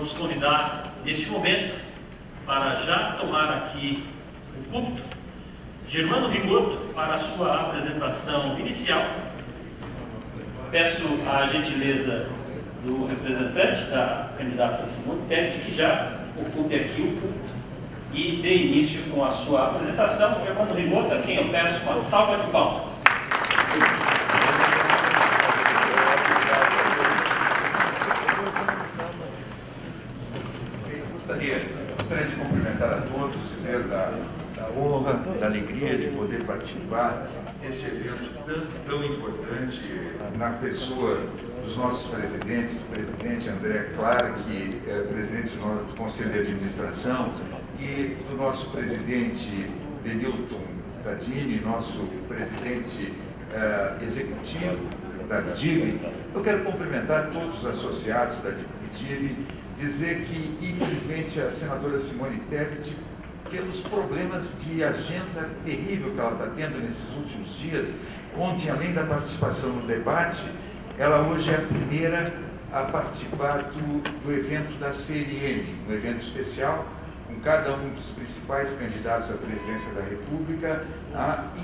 vamos convidar, neste momento, para já tomar aqui o púlpito, Germano Rigoto, para a sua apresentação inicial. Peço a gentileza do representante da candidata Simone Tebet que já ocupe aqui o púlpito e dê início com a sua apresentação. Germano Rigoto, a quem eu peço uma salva de palmas. Gostaria de cumprimentar a todos, dizer da honra, da alegria de poder participar deste evento tão importante na pessoa dos nossos presidentes, do presidente André Clark, presidente do Conselho de Administração, e do nosso presidente Benilton Tadini, nosso presidente executivo da DIB. Eu quero cumprimentar todos os associados da DIB, dizer que, infelizmente, a senadora Simone Tebet, pelos problemas de agenda terrível que ela está tendo nesses últimos dias, ontem, além da participação no debate, ela hoje é a primeira a participar do evento da CNM, um evento especial, com cada um dos principais candidatos à presidência da República.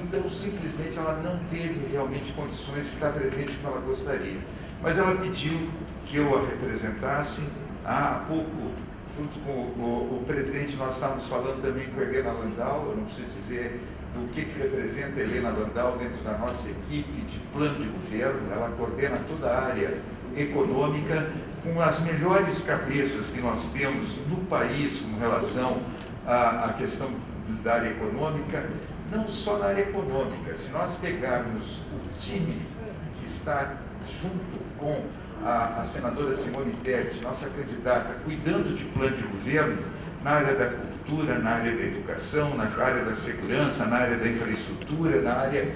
Então, simplesmente, ela não teve realmente condições de estar presente como ela gostaria. Mas ela pediu que eu a representasse. Há pouco, junto com o presidente, nós estávamos falando também com a Helena Landau. Eu não preciso dizer do que representa a Helena Landau dentro da nossa equipe de plano de governo. Ela coordena toda a área econômica, com as melhores cabeças que nós temos no país com relação à questão da área econômica, não só na área econômica. Se nós pegarmos o time que está junto com a senadora Simone Tebet, nossa candidata, cuidando de plano de governo na área da cultura, na área da educação, na área da segurança, na área da infraestrutura, na área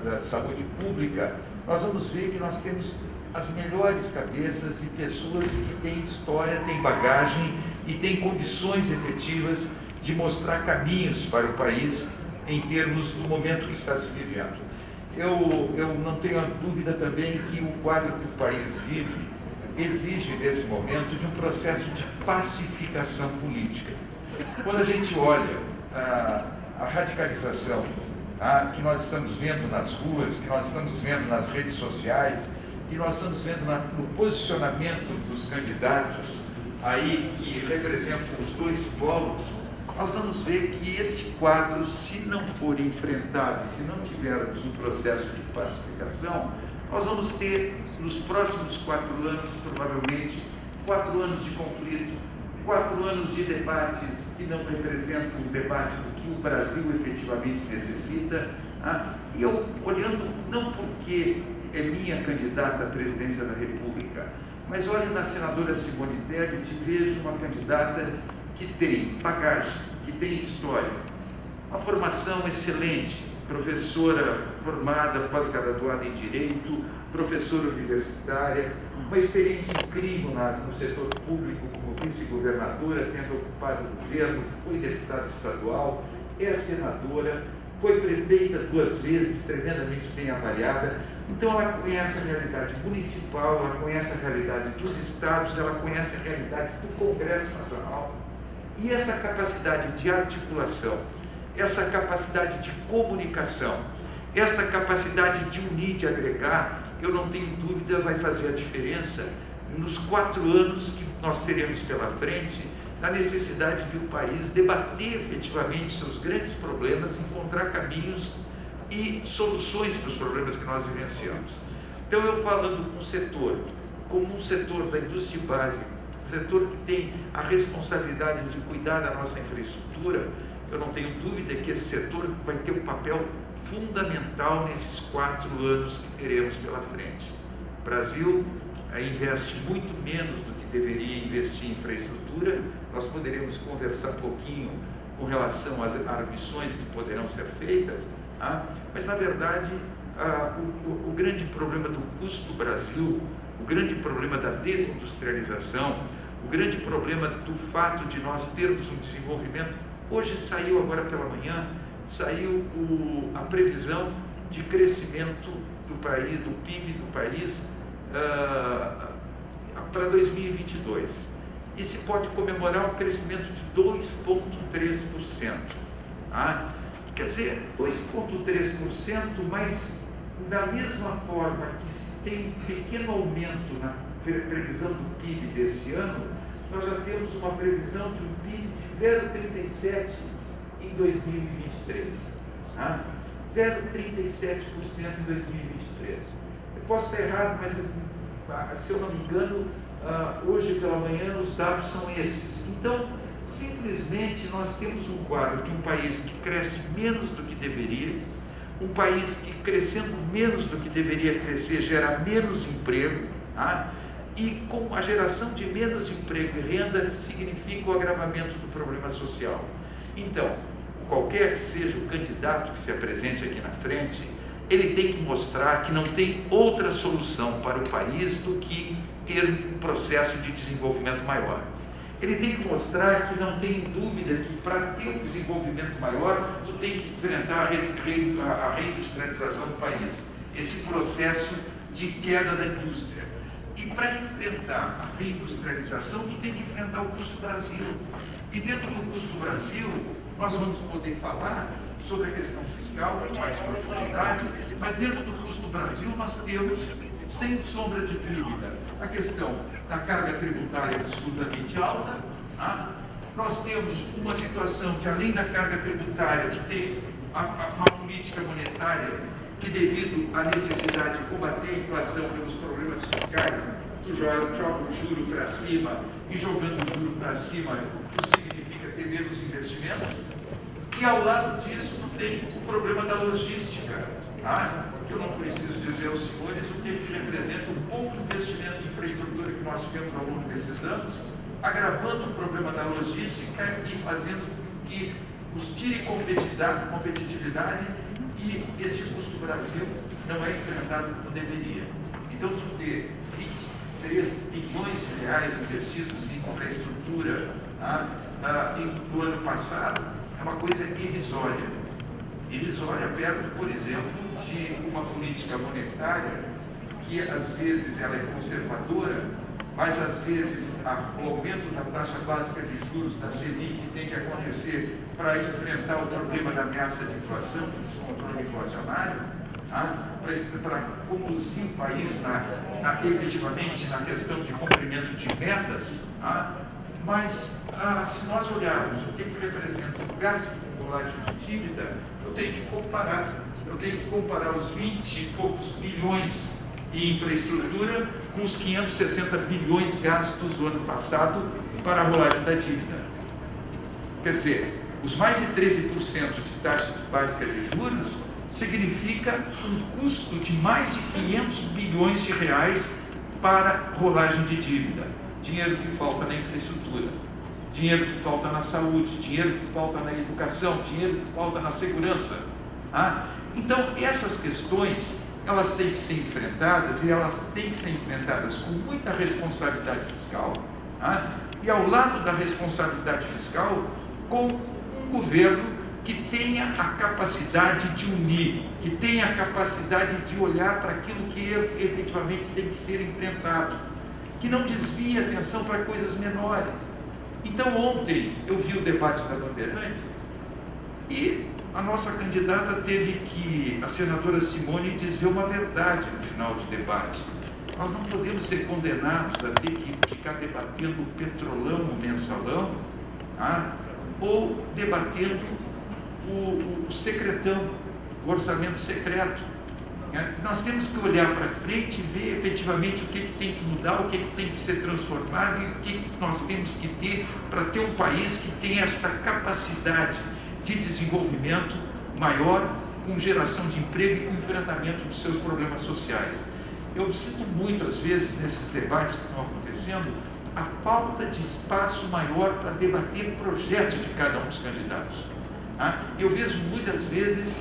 da saúde pública, nós vamos ver que nós temos as melhores cabeças e pessoas que têm história, têm bagagem e têm condições efetivas de mostrar caminhos para o país em termos do momento que está se vivendo. Eu não tenho a dúvida também que o quadro que o país vive exige, nesse momento, de um processo de pacificação política. Quando a gente olha a radicalização que nós estamos vendo nas ruas, que nós estamos vendo nas redes sociais, que nós estamos vendo no posicionamento dos candidatos aí que representam os dois polos, nós vamos ver que este quadro, se não for enfrentado, se não tivermos um processo de pacificação, nós vamos ter, nos próximos 4 anos, provavelmente, 4 anos de conflito, 4 anos de debates que não representam o debate do que o Brasil efetivamente necessita. E eu, olhando, não porque é minha candidata à presidência da República, mas olho na senadora Simone Tebet e vejo uma candidata que tem bagagem, que tem história, uma formação excelente, professora formada, pós-graduada em Direito, professora universitária, uma experiência incrível no setor público como vice-governadora, tendo ocupado o governo, foi deputada estadual, é senadora, foi prefeita 2 vezes, tremendamente bem avaliada. Então ela conhece a realidade municipal, ela conhece a realidade dos estados, ela conhece a realidade do Congresso Nacional. E essa capacidade de articulação, essa capacidade de comunicação, essa capacidade de unir, de agregar, eu não tenho dúvida, vai fazer a diferença nos 4 anos que nós teremos pela frente, na necessidade de o país debater efetivamente seus grandes problemas, encontrar caminhos e soluções para os problemas que nós vivenciamos. Então, eu falando com o setor, como um setor da indústria básica, setor que tem a responsabilidade de cuidar da nossa infraestrutura, eu não tenho dúvida que esse setor vai ter um papel fundamental nesses 4 anos que teremos pela frente. O Brasil investe muito menos do que deveria investir em infraestrutura. Nós poderemos conversar um pouquinho com relação às ambições que poderão ser feitas, mas, na verdade, o grande problema do custo do Brasil, o grande problema da desindustrialização, o grande problema do fato de nós termos um desenvolvimento. Hoje saiu, agora pela manhã, saiu a previsão de crescimento do país, do PIB do país, para 2022. E se pode comemorar um crescimento de 2,3%. Quer dizer, 2,3%, mas da mesma forma que se tem um pequeno aumento na previsão do PIB desse ano, nós já temos uma previsão de um PIB de 0,37% em 2023. 0,37% em 2023. Eu posso estar errado, mas se eu não me engano, hoje pela manhã os dados são esses. Então, simplesmente nós temos um quadro de um país que cresce menos do que deveria, um país que crescendo menos do que deveria crescer gera menos emprego, e com a geração de menos emprego e renda significa o agravamento do problema social. Então, qualquer que seja o candidato que se apresente aqui na frente, ele tem que mostrar que não tem outra solução para o país do que ter um processo de desenvolvimento maior. Ele tem que mostrar que não tem dúvida que para ter um desenvolvimento maior, tu tem que enfrentar a reindustrialização do país, esse processo de queda da indústria. E para enfrentar a reindustrialização, tu tem que enfrentar o custo Brasil. E dentro do custo Brasil, nós vamos poder falar sobre a questão fiscal com mais profundidade, mas dentro do custo Brasil nós temos, sem sombra de dúvida, a questão da carga tributária absolutamente alta. Nós temos uma situação que, além da carga tributária, que tem uma política monetária que, devido à necessidade de combater a inflação pelos problemas fiscais, tu joga o juro para cima, e jogando o juro para cima, isso significa ter menos investimentos. E ao lado disso, tu tem o problema da logística. Eu não preciso dizer aos senhores o que representa o pouco investimento em infraestrutura que nós tivemos ao longo desses anos, agravando o problema da logística e fazendo com que nos tire competitividade, e este custo Brasil não é enfrentado como deveria. Então, tu ter 23 bilhões de reais investidos em infraestrutura no ano passado é uma coisa irrisória. Irrisória perto, por exemplo, de uma política monetária que às vezes ela é conservadora, mas às vezes o aumento da taxa básica de juros da Selic tem que acontecer para enfrentar o problema da ameaça de inflação, do descontrole inflacionário, para conduzir o país efetivamente na questão de cumprimento de metas. Mas se nós olharmos o que representa o gasto com rolagem de dívida, eu tenho que comparar os 20 e poucos bilhões em infraestrutura com os 560 bilhões gastos do ano passado para a rolagem da dívida. Quer dizer, os mais de 13% de taxa básica de juros significa um custo de mais de 500 bilhões de reais para rolagem de dívida. Dinheiro que falta na infraestrutura, dinheiro que falta na saúde, dinheiro que falta na educação, dinheiro que falta na segurança. Então, essas questões, elas têm que ser enfrentadas, e elas têm que ser enfrentadas com muita responsabilidade fiscal, e ao lado da responsabilidade fiscal, com um governo que tenha a capacidade de unir, que tenha a capacidade de olhar para aquilo que efetivamente tem que ser enfrentado, que não desvie a atenção para coisas menores. Então, ontem eu vi o debate da Bandeirantes e a nossa candidata teve que, a senadora Simone, dizer uma verdade no final do debate. Nós não podemos ser condenados a ter que ficar debatendo o petrolão, o mensalão, ou debatendo o secretão, o orçamento secreto. Nós temos que olhar para frente e ver efetivamente o que tem que mudar, o que tem que ser transformado e o que nós temos que ter para ter um país que tenha esta capacidade de desenvolvimento maior, com geração de emprego e com enfrentamento dos seus problemas sociais. Eu sinto muito, às vezes, nesses debates que estão acontecendo, a falta de espaço maior para debater o projeto de cada um dos candidatos. Eu vejo muitas vezes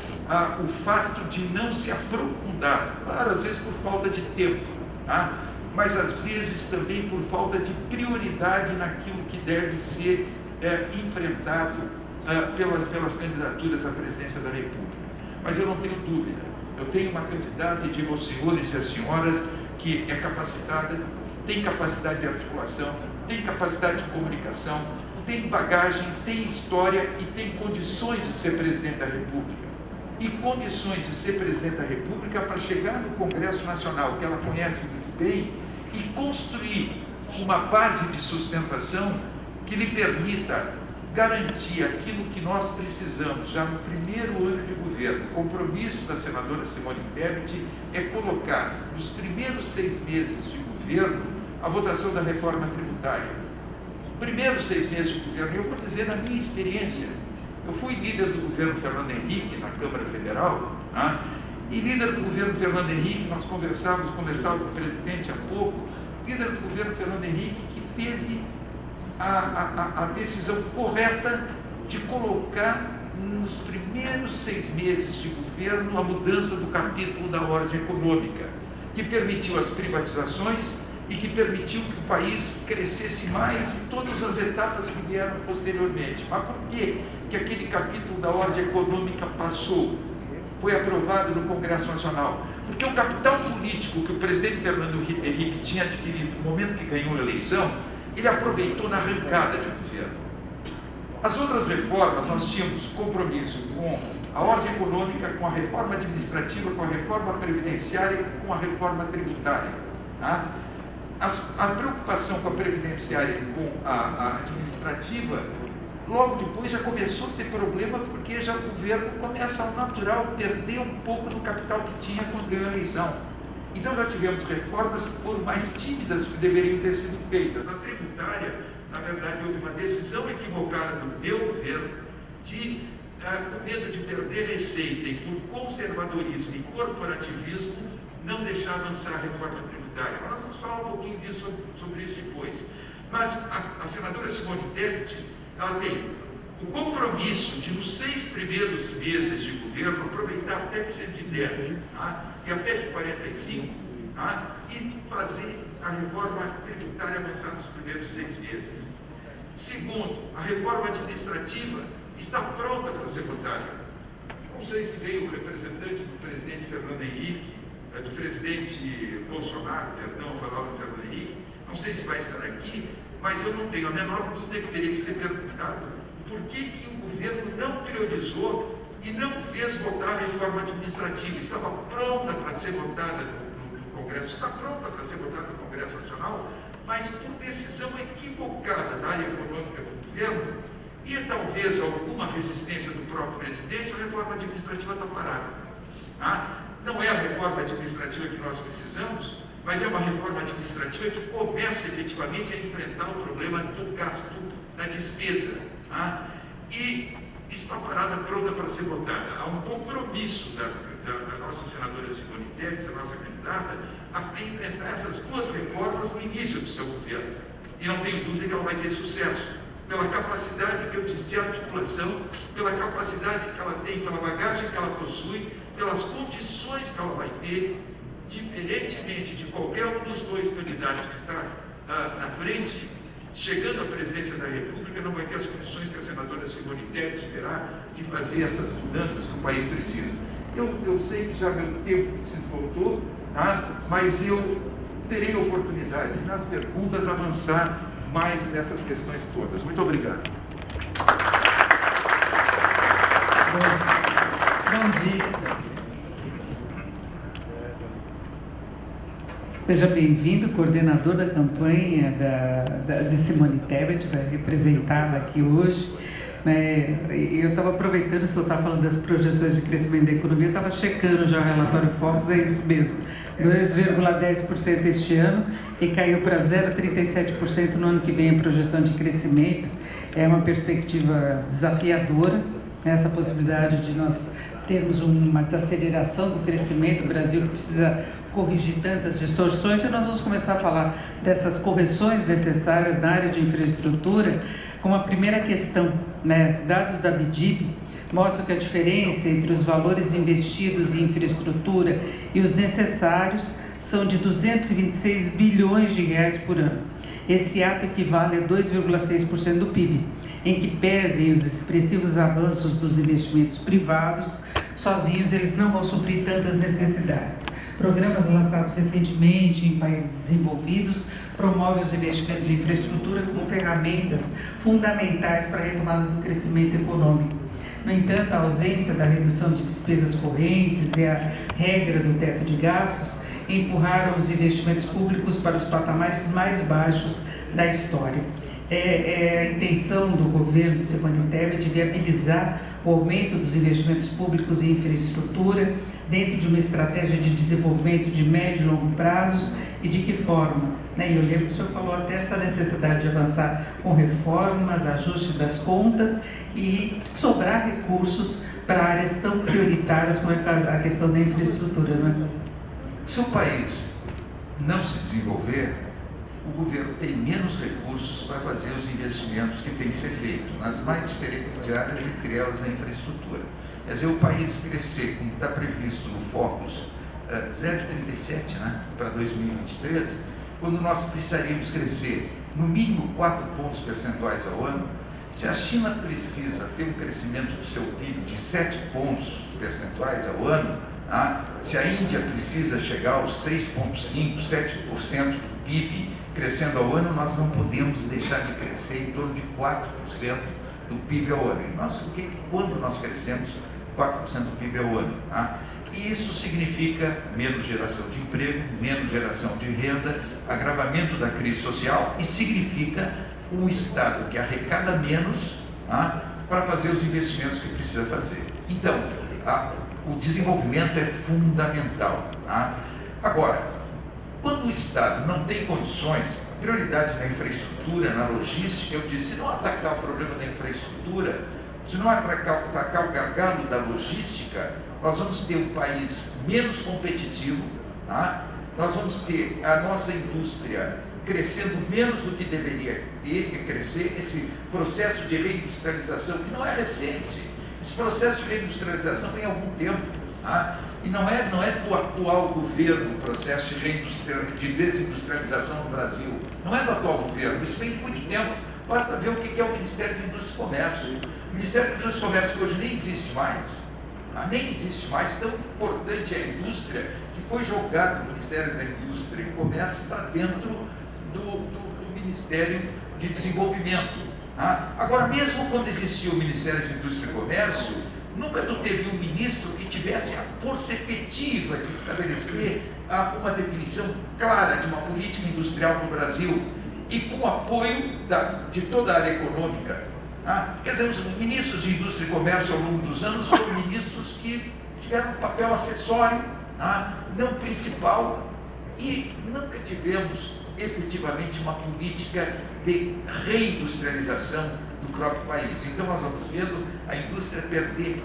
o fato de não se aprofundar, claro, às vezes por falta de tempo, mas às vezes também por falta de prioridade naquilo que deve ser enfrentado pelas candidaturas à presidência da República. Mas eu não tenho dúvida, eu tenho uma candidata, e digo aos senhores e às senhoras que é capacitada, tem capacidade de articulação, tem capacidade de comunicação, tem bagagem, tem história e tem condições de ser presidente da República. E condições de ser presidente da República para chegar no Congresso Nacional, que ela conhece muito bem, e construir uma base de sustentação que lhe permita garantir aquilo que nós precisamos já no primeiro ano de governo. O compromisso da senadora Simone Tebet é colocar nos primeiros 6 meses de governo a votação da reforma tributária. Primeiros 6 meses de governo, eu vou dizer da minha experiência, eu fui líder do governo Fernando Henrique na Câmara Federal, e líder do governo Fernando Henrique, nós conversávamos com o presidente há pouco, líder do governo Fernando Henrique que teve a decisão correta de colocar nos primeiros 6 meses de governo a mudança do capítulo da ordem econômica, que permitiu as privatizações e que permitiu que o país crescesse mais em todas as etapas que vieram posteriormente. Mas por que aquele capítulo da ordem econômica passou? Foi aprovado no Congresso Nacional. Porque o capital político que o presidente Fernando Henrique tinha adquirido no momento que ganhou a eleição, ele aproveitou na arrancada de governo. As outras reformas, nós tínhamos compromisso com a ordem econômica, com a reforma administrativa, com a reforma previdenciária e com a reforma tributária. A preocupação com a previdenciária e com a administrativa, logo depois já começou a ter problema, porque já o governo começa ao natural perder um pouco do capital que tinha quando ganhou a eleição. Então já tivemos reformas que foram mais tímidas do que deveriam ter sido feitas. A tributária, na verdade, houve uma decisão equivocada do meu governo de, com medo de perder receita e por conservadorismo e corporativismo, não deixar avançar a reforma tributária. Mas nós vamos falar um pouquinho disso, sobre isso depois. Mas a senadora Simone Tebet, ela tem o compromisso de, nos 6 primeiros meses de governo, aproveitar a PEC 110 e a PEC 45 e fazer a reforma tributária avançar nos primeiros 6 meses. Segundo, a reforma administrativa está pronta para ser votada. Não sei se veio o representante do presidente Fernando Henrique, do presidente Bolsonaro, falar do Fernando Henrique, não sei se vai estar aqui, mas eu não tenho a menor dúvida que teria que ser perguntado por que o governo não priorizou e não fez votar a reforma administrativa. Estava pronta para ser votada no Congresso, está pronta para ser votada no Congresso Nacional, mas por decisão equivocada da área econômica do governo e talvez alguma resistência do próprio presidente, a reforma administrativa está parada. Não é a reforma administrativa que nós precisamos, mas é uma reforma administrativa que começa efetivamente a enfrentar o problema do gasto, da despesa, e está parada, pronta para ser votada. Há um compromisso da nossa senadora Simone Tebet, a nossa candidata, a enfrentar essas 2 reformas no início do seu governo. E não tenho dúvida que ela vai ter sucesso, pela capacidade que eu disse de articulação, pela capacidade que ela tem, pela bagagem que ela possui, pelas condições que ela vai ter, diferentemente de qualquer um dos 2 candidatos que está na frente, chegando à presidência da República, não vai ter as condições que a senadora Simone Tebet terá de fazer essas mudanças que o país precisa. Eu sei que já meu tempo se esgotou, mas eu terei a oportunidade, nas perguntas, avançar mais nessas questões todas. Muito obrigado. Bom dia. Seja bem-vindo, coordenador da campanha de Simone Tebet, vai representá-la aqui hoje. Eu estava aproveitando, o senhor estava falando das projeções de crescimento da economia, eu estava checando já o relatório Focus, é isso mesmo, 2,10% este ano e caiu para 0,37% no ano que vem a projeção de crescimento. É uma perspectiva desafiadora, essa possibilidade de nós termos uma desaceleração do crescimento. O Brasil precisa corrigir tantas distorções, e nós vamos começar a falar dessas correções necessárias na área de infraestrutura, como a primeira questão, dados da BIDIB mostram que a diferença entre os valores investidos em infraestrutura e os necessários são de 226 bilhões de reais por ano. Esse ato equivale a 2,6% do PIB, em que pesem os expressivos avanços dos investimentos privados, sozinhos eles não vão suprir tantas necessidades. programas lançados recentemente em países desenvolvidos promovem os investimentos em infraestrutura como ferramentas fundamentais para a retomada do crescimento econômico. No entanto, a ausência da redução de despesas correntes e a regra do teto de gastos empurraram os investimentos públicos para os patamares mais baixos da história. A intenção do governo de Simone Tebet de viabilizar o aumento dos investimentos públicos em infraestrutura dentro de uma estratégia de desenvolvimento de médio e longo prazos e de que forma? E eu lembro que o senhor falou até essa necessidade de avançar com reformas, ajuste das contas e sobrar recursos para áreas tão prioritárias como a questão da infraestrutura, não é? Se o país não se desenvolver, o governo tem menos recursos para fazer os investimentos que têm que ser feitos nas mais diferentes áreas, entre elas a infraestrutura. Quer dizer, o país crescer, como está previsto no Focus 0,37, né, para 2023, quando nós precisaríamos crescer no mínimo 4 pontos percentuais ao ano, se a China precisa ter um crescimento do seu PIB de 7 pontos percentuais ao ano, se a Índia precisa chegar aos 6,5%, 7% do PIB crescendo ao ano, nós não podemos deixar de crescer em torno de 4% do PIB ao ano. E quando nós crescemos 4% do PIB ao ano? E isso significa menos geração de emprego, menos geração de renda, agravamento da crise social e significa um Estado que arrecada menos para fazer os investimentos que precisa fazer. Então, o desenvolvimento é fundamental. Agora, quando o Estado não tem condições, prioridade na infraestrutura, na logística, eu disse, se não atacar o problema da infraestrutura, se não atacar o gargalo da logística, nós vamos ter um país menos competitivo, nós vamos ter a nossa indústria crescendo menos do que deveria crescer, esse processo de reindustrialização, que não é recente, esse processo de reindustrialização vem há algum tempo, e não é do atual governo o processo de desindustrialização no Brasil, não é do atual governo, isso vem de muito tempo, basta ver o que é o Ministério da Indústria e Comércio. O Ministério da Indústria e Comércio que hoje nem existe mais, tão importante é a indústria que foi jogado do Ministério da Indústria e Comércio para dentro do Ministério de Desenvolvimento. Agora, mesmo quando existia o Ministério de Indústria e Comércio, nunca tu teve um ministro que tivesse a força efetiva de estabelecer uma definição clara de uma política industrial para o Brasil e com o apoio de toda a área econômica. Quer dizer, os ministros de Indústria e Comércio ao longo dos anos foram ministros que tiveram um papel acessório, não principal, e nunca tivemos efetivamente uma política de reindustrialização do próprio país. Então nós vamos vendo a indústria perder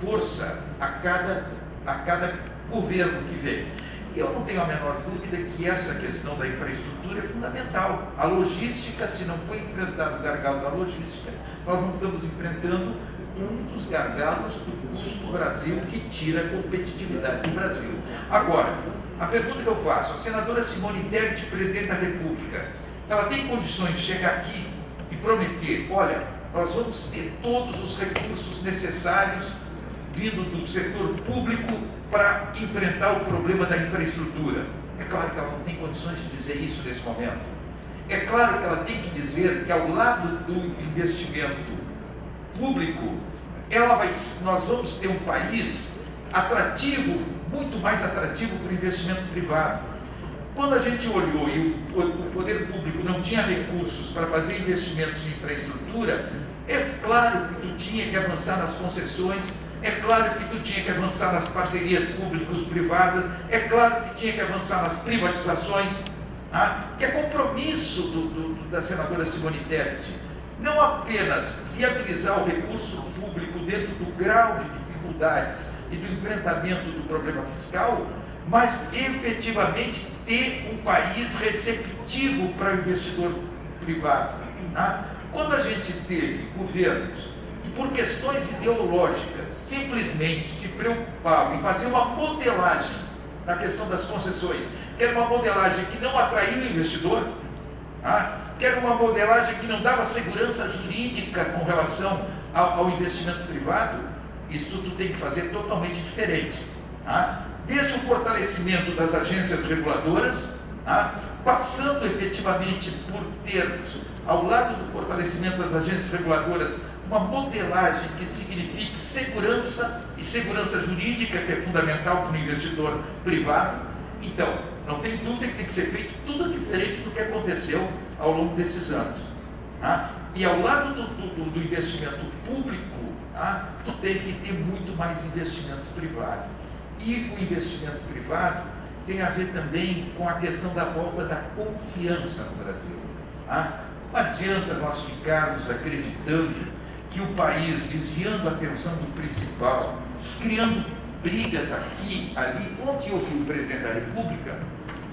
força a cada governo que vem. E eu não tenho a menor dúvida que essa questão da infraestrutura é fundamental. A logística, se não for enfrentado o gargalo da logística, nós não estamos enfrentando um dos gargalos do custo do Brasil que tira a competitividade do Brasil. Agora, a pergunta que eu faço, a senadora Simone Tebet, presidente da República, ela tem condições de chegar aqui e prometer, olha, nós vamos ter todos os recursos necessários vindo do setor público para enfrentar o problema da infraestrutura? É claro que ela não tem condições de dizer isso nesse momento. É claro que ela tem que dizer que ao lado do investimento público, nós vamos ter um país atrativo, muito mais atrativo para o investimento privado. Quando a gente olhou e o poder público não tinha recursos para fazer investimentos em infraestrutura, é claro que tu tinha que avançar nas concessões, é claro que tu tinha que avançar nas parcerias públicos-privadas, é claro que tinha que avançar nas privatizações, que é compromisso da senadora Simone Tebet. Não apenas viabilizar o recurso público dentro do grau de dificuldades e do enfrentamento do problema fiscal, mas efetivamente ter um país receptivo para o investidor privado. Quando a gente teve governos que, por questões ideológicas, simplesmente se preocupavam em fazer uma modelagem na questão das concessões, que era uma modelagem que não atraiu o investidor, que era uma modelagem que não dava segurança jurídica com relação ao investimento privado, isso tudo tem que fazer totalmente diferente. desde o fortalecimento das agências reguladoras, passando efetivamente por termos, ao lado do fortalecimento das agências reguladoras, uma modelagem que signifique segurança e segurança jurídica, que é fundamental para o investidor privado. Então, não tem dúvida que tem que ser feito tudo diferente do que aconteceu ao longo desses anos. E ao lado do investimento público, tu tem que ter muito mais investimento privado. E o investimento privado tem a ver também com a questão da volta da confiança no Brasil. Não adianta nós ficarmos acreditando que o país, desviando a atenção do principal, criando brigas aqui, ali. Ontem eu vi o presidente da República,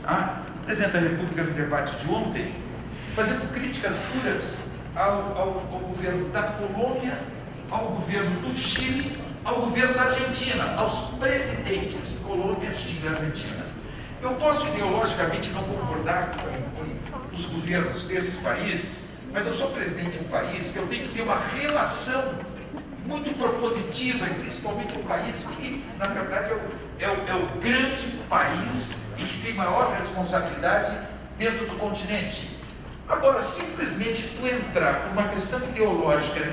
o presidente da República no debate de ontem, fazendo críticas duras ao governo da Colômbia, ao governo do Chile, ao governo da Argentina, aos presidentes de Colômbia, Chile e Argentina. Eu posso ideologicamente não concordar com os governos desses países, mas eu sou presidente de um país que eu tenho que ter uma relação muito propositiva, e principalmente um país que, na verdade, é o grande país e que tem maior responsabilidade dentro do continente. Agora, simplesmente tu entrar por uma questão ideológica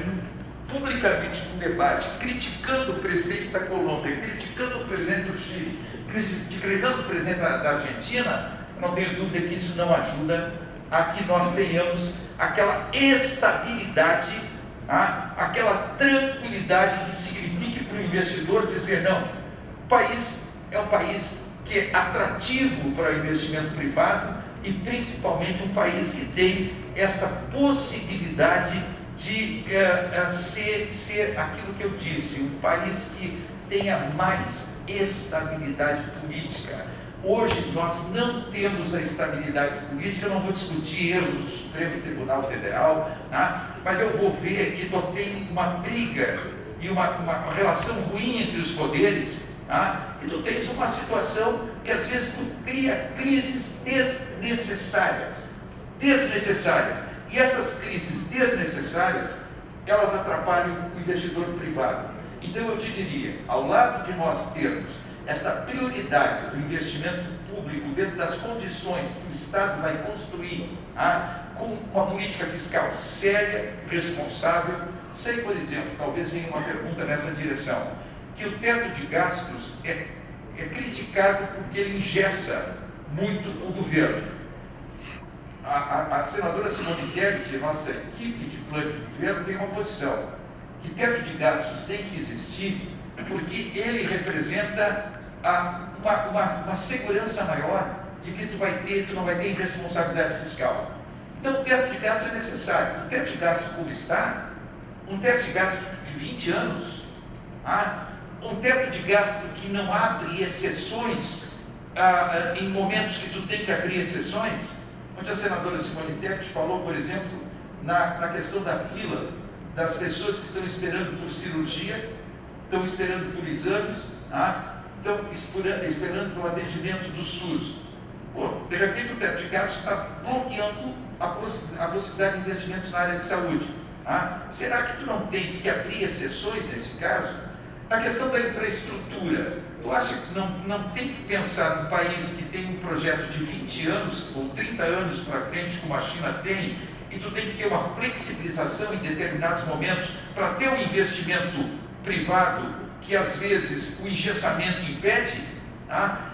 publicamente num debate, criticando o presidente da Colômbia, criticando o presidente do Chile, criticando o presidente da Argentina, não tenho dúvida que isso não ajuda a que nós tenhamos aquela estabilidade, aquela tranquilidade que significa para o investidor dizer, não, o país é um país que é atrativo para o investimento privado e principalmente um país que tem esta possibilidade de ser aquilo que eu disse, um país que tenha mais estabilidade política. Hoje nós não temos a estabilidade política, eu não vou discutir erros do Supremo Tribunal Federal, mas eu vou ver que tem uma briga e uma relação ruim entre os poderes, e tu tens uma situação que às vezes tu cria crises desnecessárias. E essas crises desnecessárias, elas atrapalham o investidor privado. Então eu te diria, ao lado de nós termos esta prioridade do investimento público dentro das condições que o Estado vai construir, com uma política fiscal séria, responsável, sei, por exemplo, talvez venha uma pergunta nessa direção, que o teto de gastos é criticado porque ele engessa muito o governo. A senadora Simone Tebet, nossa equipe de plano de governo, tem uma posição, que teto de gastos tem que existir porque ele representa uma segurança maior de que tu não vai ter irresponsabilidade fiscal. Então o teto de gasto é necessário. O teto de gasto como está, um teto de gasto de 20 anos, um teto de gasto que não abre exceções em momentos que tu tem que abrir exceções. Onde a senadora Simone Tebet falou, por exemplo, na questão da fila das pessoas que estão esperando por cirurgia, estão esperando por exames, estão esperando pelo atendimento do SUS. De repente o teto de gastos está bloqueando a possibilidade de investimentos na área de saúde. Será que tu não tens que abrir exceções nesse caso? Na questão da infraestrutura, eu acho que não tem que pensar num país que tem um projeto de 20 anos ou 30 anos para frente, como a China tem, e tu tem que ter uma flexibilização em determinados momentos para ter um investimento privado que às vezes o engessamento impede.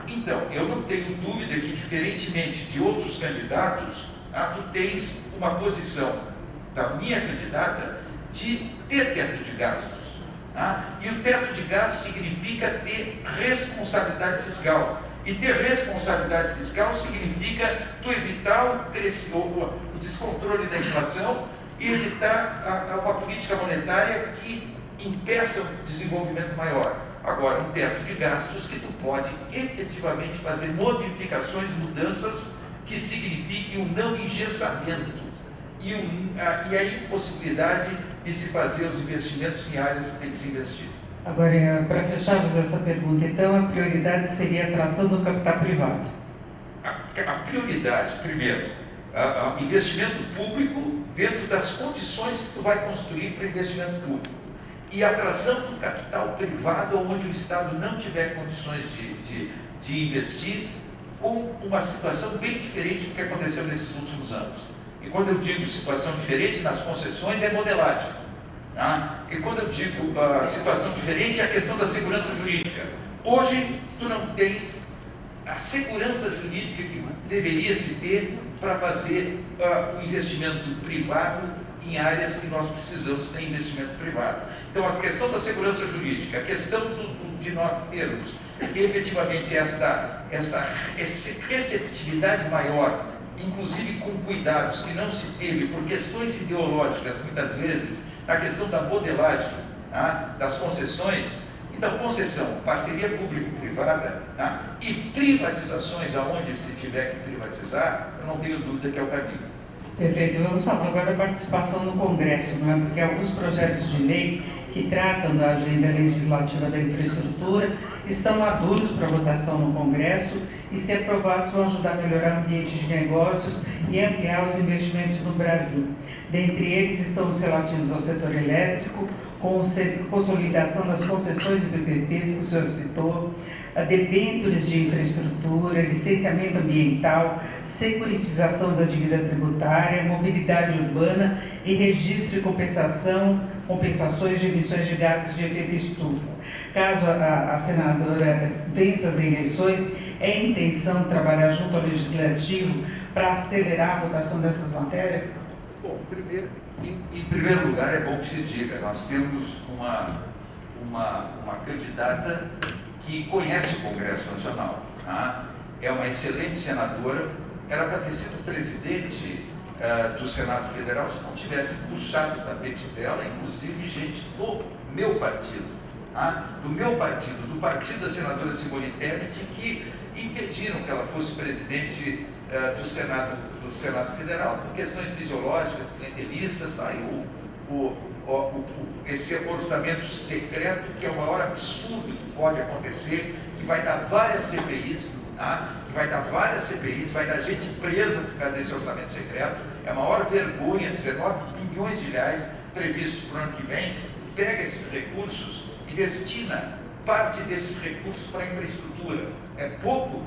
Então, eu não tenho dúvida que, diferentemente de outros candidatos, tu tens uma posição da minha candidata de ter teto de gastos. E o teto de gastos significa ter responsabilidade fiscal. E ter responsabilidade fiscal significa tu evitar o descontrole da inflação e evitar uma política monetária que impeça o desenvolvimento maior. Agora, um teto de gastos que tu pode efetivamente fazer modificações, mudanças que signifiquem um não engessamento e a impossibilidade de se fazer os investimentos em áreas que tem que se investir. Agora, para fecharmos essa pergunta, então, a prioridade seria a atração do capital privado? A prioridade, primeiro, investimento público dentro das condições que tu vai construir para investimento público. e atração do capital privado onde o Estado não tiver condições de investir, com uma situação bem diferente do que aconteceu nesses últimos anos. E quando eu digo situação diferente, nas concessões é modelagem. Tá? E quando eu digo situação diferente, é a questão da segurança jurídica. Hoje, tu não tens a segurança jurídica que deveria se ter para fazer um investimento privado em áreas que nós precisamos ter investimento privado. Então, a questão da segurança jurídica, a questão de nós termos efetivamente essa receptividade maior, inclusive com cuidados que não se teve por questões ideológicas, muitas vezes, na questão da modelagem, tá? Das concessões. Então, concessão, parceria público-privada, tá? E privatizações, aonde se tiver que privatizar, eu não tenho dúvida que é o caminho. Perfeito. Vamos falar agora da participação no Congresso, não é? Porque alguns projetos de lei que tratam da agenda legislativa da infraestrutura estão maduros para votação no Congresso e, se aprovados, vão ajudar a melhorar o ambiente de negócios e ampliar os investimentos no Brasil. Dentre eles estão os relativos ao setor elétrico, com consolidação das concessões e PPPs que o senhor citou, a debêntures de infraestrutura, licenciamento ambiental, securitização da dívida tributária, mobilidade urbana e registro e compensações de emissões de gases de efeito estufa. Caso a senadora vença as eleições, é intenção trabalhar junto ao Legislativo para acelerar a votação dessas matérias? Bom, em primeiro lugar, é bom que se diga, nós temos uma candidata que conhece o Congresso Nacional, tá? É uma excelente senadora, era para ter sido presidente do Senado Federal se não tivesse puxado o tapete dela, inclusive gente do meu partido, tá? Do partido da senadora Simone Tebet, que impediram que ela fosse presidente do Senado Federal por questões fisiológicas, clientelistas, tá? Esse orçamento secreto, que é o maior absurdo que pode acontecer, que vai dar várias CPIs, tá? Vai dar gente presa por causa desse orçamento secreto, é a maior vergonha, 19 bilhões de reais previsto para o ano que vem, pega esses recursos e destina parte desses recursos para a infraestrutura. É pouco,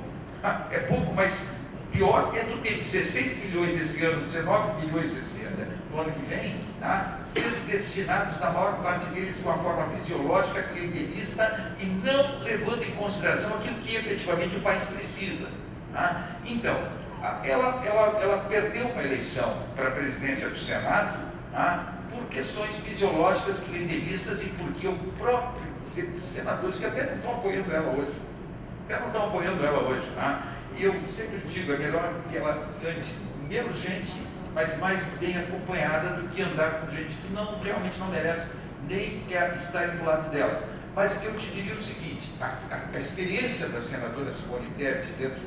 mas pior é tu ter 16 bilhões esse ano, 19 bilhões esse ano, no ano que vem, tá? Sendo destinados, na maior parte deles, de uma forma fisiológica, clientelista e não levando em consideração aquilo que efetivamente o país precisa. Tá? Então, ela perdeu uma eleição para a presidência do Senado, tá? Por questões fisiológicas, clientelistas e porque o próprio senadores que até não estão apoiando ela hoje, tá? E eu sempre digo, é melhor que ela ande menos gente, mas mais bem acompanhada do que andar com gente que realmente não merece nem estar do lado dela. Mas eu te diria o seguinte, a experiência da senadora Simone Tebet dentro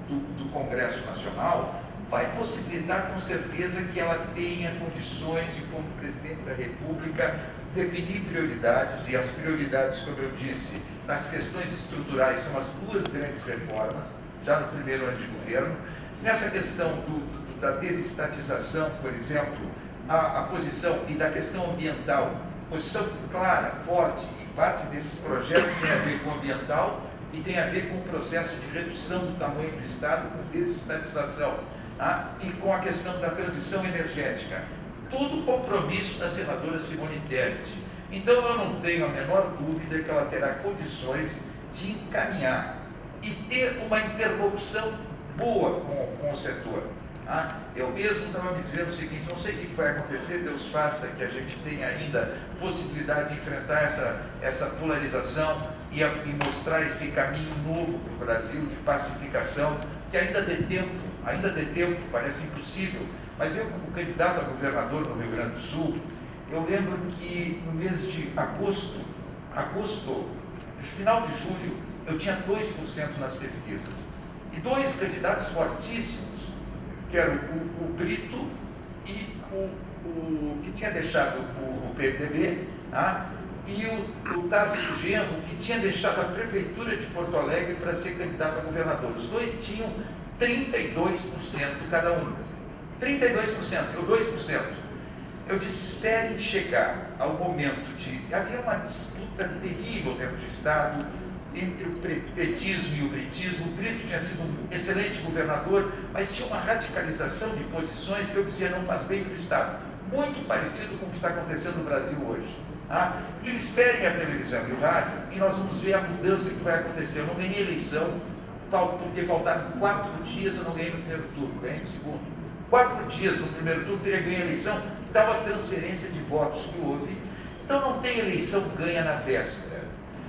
do Congresso Nacional vai possibilitar com certeza que ela tenha condições de, como presidente da República, definir prioridades, e as prioridades, como eu disse, nas questões estruturais são as duas grandes reformas, já no primeiro ano de governo. Nessa questão da desestatização, por exemplo, a posição e da questão ambiental, posição clara, forte, e parte desses projetos tem a ver com o ambiental e tem a ver com o processo de redução do tamanho do Estado, com desestatização, tá? E com a questão da transição energética. Todo o compromisso da senadora Simone Tebet. Então, eu não tenho a menor dúvida que ela terá condições de encaminhar e ter uma interlocução boa com o setor. Tá? Eu mesmo estava me dizendo o seguinte, não sei o que vai acontecer, Deus faça que a gente tenha ainda possibilidade de enfrentar essa polarização e mostrar esse caminho novo para o Brasil de pacificação, que ainda dê tempo, parece impossível, mas eu, como candidato a governador no Rio Grande do Sul, eu lembro que no mês de agosto, no final de julho, eu tinha 2% nas pesquisas. E dois candidatos fortíssimos, que eram o Brito e o que tinha deixado o PMDB, tá? E o Tarcísio Genro, que tinha deixado a Prefeitura de Porto Alegre para ser candidato a governador. Os dois tinham 32% cada um. 32%, eu 2%. Eu disse, esperem chegar ao momento de... Havia uma disputa terrível dentro do Estado entre o petismo e o britismo. O Brito tinha sido um excelente governador, mas tinha uma radicalização de posições que eu dizia não faz bem para o Estado. Muito parecido com o que está acontecendo no Brasil hoje. Então, esperem a televisão e o rádio e nós vamos ver a mudança que vai acontecer. Eu não ganhei eleição, porque faltaram 4 dias, eu não ganhei no primeiro turno, ganhei no segundo. 4 dias no primeiro turno, teria ganho a eleição, estava a transferência de votos que houve. Então não tem eleição ganha na véspera.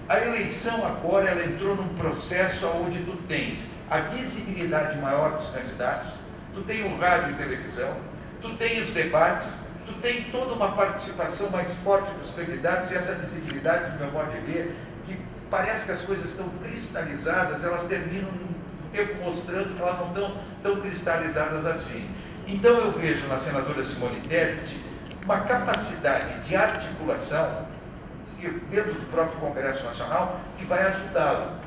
A eleição agora, ela entrou num processo onde tu tens a visibilidade maior dos candidatos, tu tem o rádio e televisão, tu tem os debates, tu tem toda uma participação mais forte dos candidatos e essa visibilidade, do meu modo de ver, que parece que as coisas estão cristalizadas, elas terminam no tempo mostrando que elas não estão tão cristalizadas assim. Então eu vejo na senadora Simone Tebet uma capacidade de articulação dentro do próprio Congresso Nacional que vai ajudá-la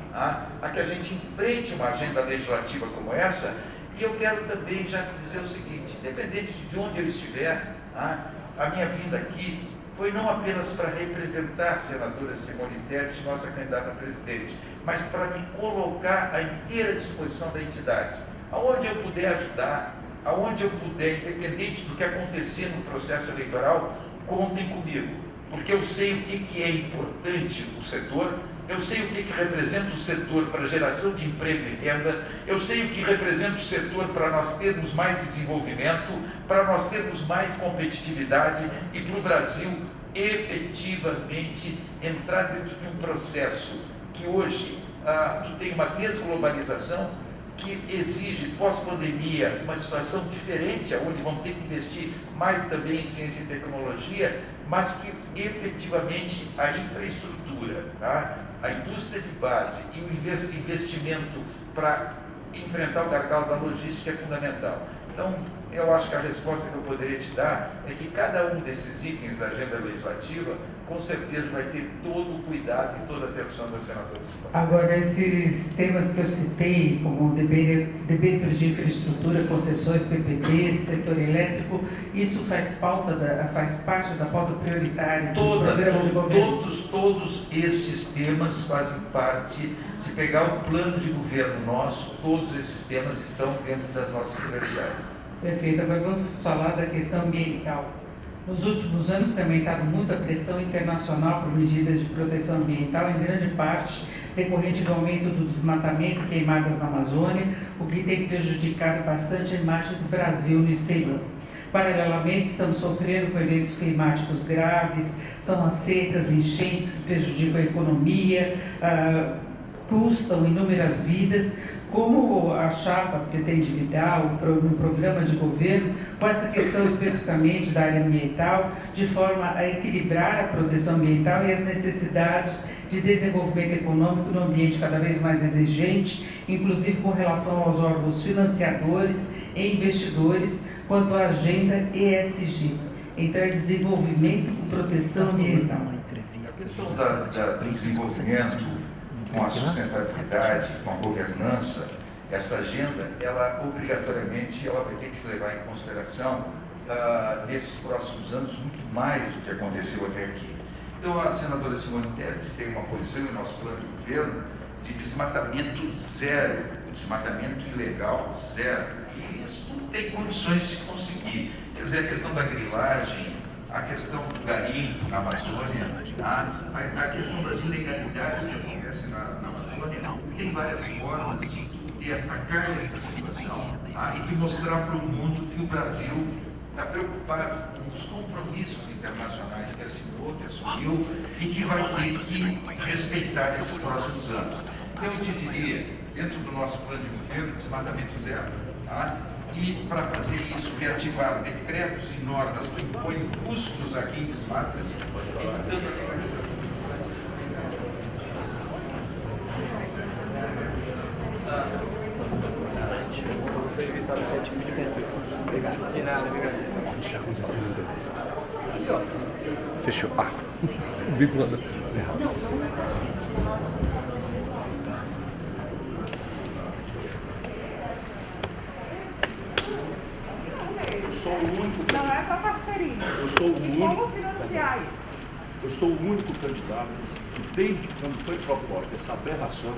a que a gente enfrente uma agenda legislativa como essa. E eu quero também já dizer o seguinte, independente de onde eu estiver, a minha vinda aqui foi não apenas para representar a senadora Simone Tebet, nossa candidata a presidente, mas para me colocar à inteira disposição da entidade. Aonde eu puder ajudar, aonde eu puder, independente do que acontecer no processo eleitoral, contem comigo, porque eu sei o que é importante o setor, eu sei o que representa o setor para a geração de emprego e renda, eu sei o que representa o setor para nós termos mais desenvolvimento, para nós termos mais competitividade e para o Brasil efetivamente entrar dentro de um processo que hoje tu tem uma desglobalização que exige, pós-pandemia, uma situação diferente, onde vão ter que investir mais também em ciência e tecnologia, mas que efetivamente a infraestrutura, a indústria de base e o investimento para enfrentar o gargalo da logística é fundamental. Então, eu acho que a resposta que eu poderia te dar é que cada um desses itens da agenda legislativa, com certeza vai ter todo o cuidado e toda a atenção da senadora Simone. Agora, esses temas que eu citei, como debêntures de infraestrutura, concessões, PPP, setor elétrico, isso faz parte da pauta prioritária do programa de governo? Todos estes temas fazem parte, se pegar o plano de governo nosso, todos esses temas estão dentro das nossas prioridades. Perfeito. Agora vamos falar da questão ambiental. Nos últimos anos também estava muita pressão internacional por medidas de proteção ambiental, em grande parte decorrente do aumento do desmatamento e queimadas na Amazônia, o que tem prejudicado bastante a imagem do Brasil no exterior. Paralelamente, estamos sofrendo com eventos climáticos graves, são as secas, enchentes que prejudicam a economia, custam inúmeras vidas. Como a chapa pretende lidar no programa de governo com essa questão especificamente da área ambiental, de forma a equilibrar a proteção ambiental e as necessidades de desenvolvimento econômico no ambiente cada vez mais exigente, inclusive com relação aos órgãos financiadores e investidores, quanto à agenda ESG. Então, é desenvolvimento com proteção ambiental. A questão do desenvolvimento com a sustentabilidade, com a governança, essa agenda, ela obrigatoriamente ela vai ter que se levar em consideração nesses próximos anos muito mais do que aconteceu até aqui. Então a senadora Simone Tebet tem uma posição em nosso plano de governo de desmatamento zero, desmatamento ilegal zero, e isso não tem condições de se conseguir. Quer dizer, a questão da grilagem, a questão do garimpo na Amazônia, a questão das ilegalidades que acontecem na Amazônia, tem várias formas de atacar essa situação e de mostrar para o mundo que o Brasil está preocupado com os compromissos internacionais que assinou, que assumiu e que vai ter que respeitar esses próximos anos. Então eu te diria, dentro do nosso plano de governo, desmatamento zero, e para fazer isso, reativar decretos e normas que impõem custos a quem desmata, evitando a legalização. De nada, obrigado. Onde está acontecendo a entrevista? Fechou. Vírgula errado. sou o único. Não é só parceria. Eu sou o único. Como financiar isso? Eu sou o único candidato que, desde quando foi proposta essa aberração,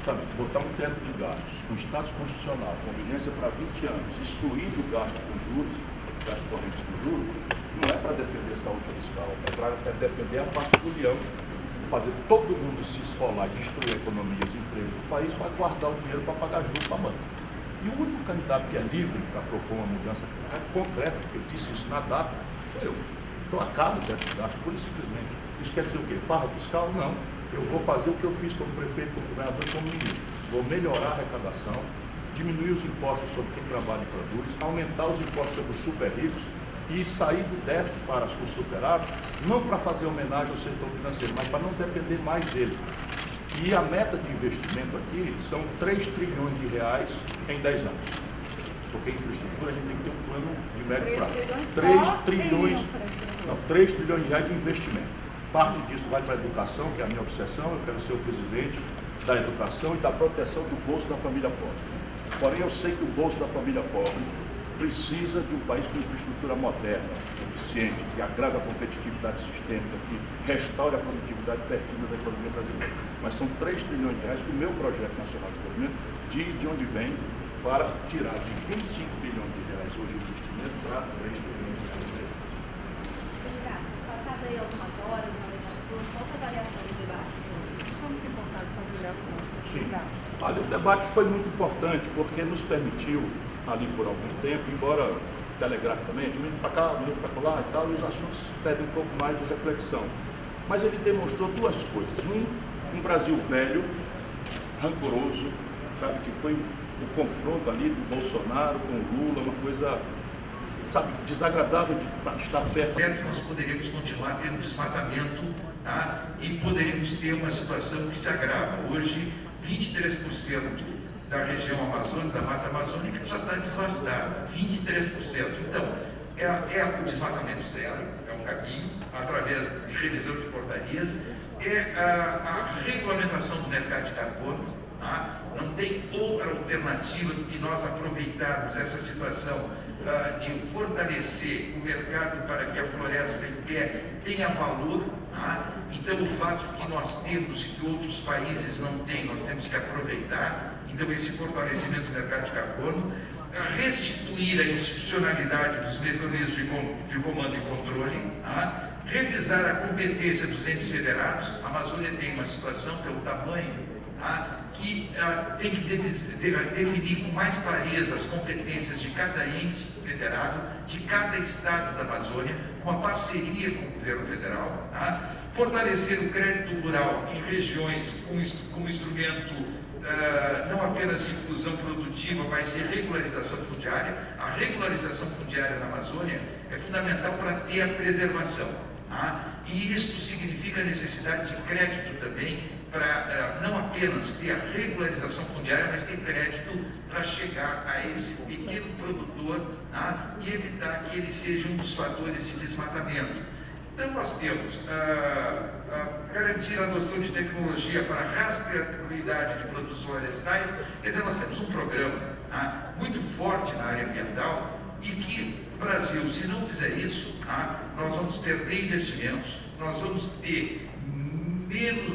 sabe, botar um teto de gastos com status constitucional, com vigência para 20 anos, excluindo o gasto com juros, gasto corrente com juros, não é para defender saúde fiscal, é para defender a parte do leão, fazer todo mundo se esfolar, destruir a economia e os empregos do país para guardar o dinheiro para pagar juros para a banca. E o único candidato que é livre para propor uma mudança concreta, porque eu disse isso na data, sou eu. Então acaba o teto de gastos, pura e simplesmente. Isso quer dizer o quê? Farra fiscal? Não. Eu vou fazer o que eu fiz como prefeito, como governador e como ministro. Vou melhorar a arrecadação, diminuir os impostos sobre quem trabalha e produz, aumentar os impostos sobre os super ricos e sair do déficit para o superávit, não para fazer homenagem ao setor financeiro, mas para não depender mais dele. E a meta de investimento aqui são 3 trilhões de reais em 10 anos. Porque infraestrutura a gente tem que ter um plano de médio prazo. 3 trilhões de reais de investimento. Parte disso vai para a educação, que é a minha obsessão, eu quero ser o presidente da educação e da proteção do bolso da família pobre. Porém, eu sei que o bolso da família pobre precisa de um país com infraestrutura moderna, eficiente, que agrave a competitividade sistêmica, que restaure a produtividade perdida da economia brasileira. Mas são 3 trilhões de reais que o meu projeto nacional de desenvolvimento diz de onde vem para tirar de 25 bilhões de reais hoje de investimento para 3 trilhões de reais. Passado aí algumas horas, uma das pessoas, qual é a avaliação do debate? Somos importados, são direto. Sim. Olha, o debate foi muito importante porque nos permitiu, ali por algum tempo, embora telegraficamente, um minuto para cá, um minuto para lá e tal, e os assuntos pedem um pouco mais de reflexão. Mas ele demonstrou duas coisas. Um Brasil velho, rancoroso, sabe, que foi o confronto ali do Bolsonaro com o Lula, uma coisa, sabe, desagradável de estar perto. Nós poderíamos continuar tendo desmatamento, tá? E poderíamos ter uma situação que se agrava. Hoje, 23% da região amazônica, da Mata Amazônica, já está desvastada, 23%. Então, é o desmatamento zero, é um caminho, através de revisão de portarias, é a regulamentação do mercado de carbono, tá? Não tem outra alternativa do que nós aproveitarmos essa situação de fortalecer o mercado para que a floresta em pé tenha valor, tá? Então o fato que nós temos e que outros países não têm, nós temos que aproveitar. Então esse fortalecimento do mercado de carbono, restituir a institucionalidade dos mecanismos de comando e controle, tá? Revisar a competência dos entes federados. A Amazônia tem uma situação pelo tamanho, tá? Que tem que definir com mais clareza as competências de cada ente federado, de cada estado da Amazônia, uma parceria com o governo federal, tá? Fortalecer o crédito rural em regiões como instrumento não apenas de inclusão produtiva, mas de regularização fundiária. A regularização fundiária na Amazônia é fundamental para ter a preservação, tá? E isto significa a necessidade de crédito também, para não apenas ter a regularização fundiária, mas ter crédito para chegar a esse pequeno produtor, tá? E evitar que ele seja um dos fatores de desmatamento. Então nós temos garantir a adoção de tecnologia para rastreabilidade de produtos florestais. Quer dizer, nós temos um programa, tá? Muito forte na área ambiental e que o Brasil, se não fizer isso, tá? Nós vamos perder investimentos, nós vamos ter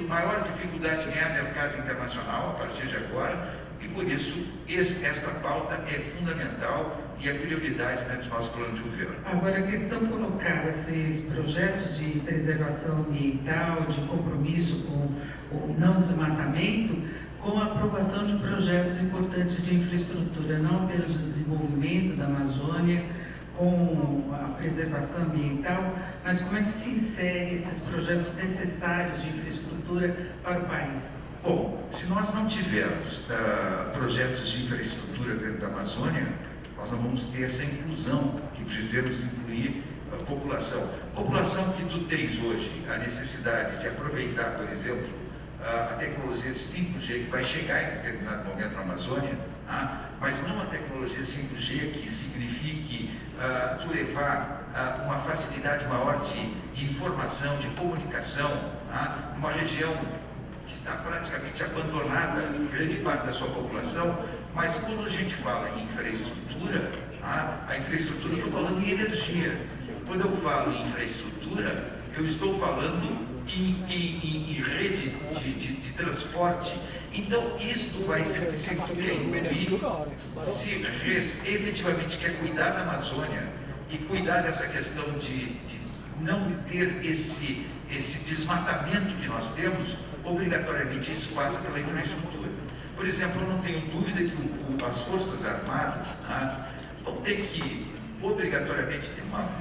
maior dificuldade de ganhar mercado internacional a partir de agora, e por isso esta pauta é fundamental e é prioridade dentro do nosso plano de governo. Agora, a questão de colocar esses projetos de preservação ambiental, de compromisso com o não desmatamento, com a aprovação de projetos importantes de infraestrutura, não apenas o desenvolvimento da Amazônia, com a preservação ambiental, mas como é que se insere esses projetos necessários de infraestrutura para o país? Bom, se nós não tivermos projetos de infraestrutura dentro da Amazônia, nós não vamos ter essa inclusão que precisamos incluir a população. População que tu tens hoje, a necessidade de aproveitar, por exemplo, a tecnologia 5G que vai chegar em determinado momento na Amazônia, tá? Mas não a tecnologia 5G que signifique tu levar uma facilidade maior de informação, de comunicação, tá? Uma região que está praticamente abandonada, grande parte da sua população, mas quando a gente fala em infraestrutura, A infraestrutura, eu estou falando em energia. Quando eu falo em infraestrutura, eu estou falando em rede de transporte. Então, isto vai ser, se efetivamente quer cuidar da Amazônia e cuidar dessa questão de não ter esse desmatamento que nós temos, obrigatoriamente isso passa pela infraestrutura. Por exemplo, eu não tenho dúvida que as Forças Armadas vão ter que, obrigatoriamente,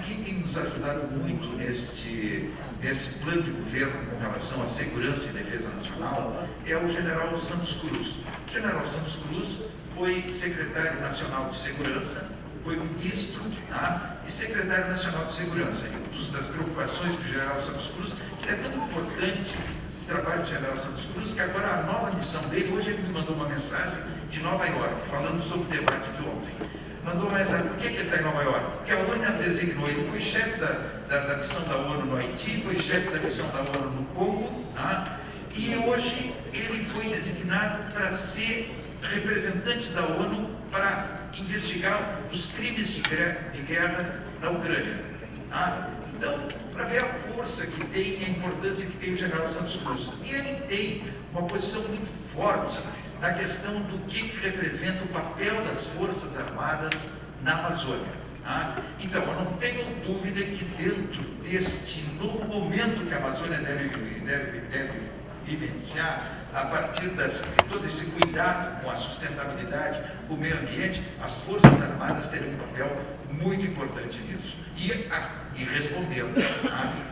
quem tem nos ajudado muito nesse plano de governo com relação à segurança e defesa nacional é o general Santos Cruz. O general Santos Cruz foi secretário nacional de segurança, foi ministro e secretário nacional de segurança. E uma das preocupações do general Santos Cruz é tão importante o trabalho do general Santos Cruz que agora a nova missão dele, hoje ele me mandou uma mensagem de Nova York, falando sobre o debate de ontem. Mandou uma mensagem, por que ele está em Nova York? Porque a ONU a designou, ele foi chefe da missão da ONU no Haiti, foi chefe da missão da ONU no Congo, e hoje ele foi designado para ser representante da ONU para investigar os crimes de guerra na Ucrânia. Então, para ver a força que tem e a importância que tem o general Santos Cruz. E ele tem uma posição muito forte na questão do que representa o papel das Forças Armadas na Amazônia. Então, eu não tenho dúvida que dentro deste novo momento que a Amazônia deve vivenciar, a partir de todo esse cuidado com a sustentabilidade, com o meio ambiente, as Forças Armadas terão um papel muito importante nisso. E respondendo,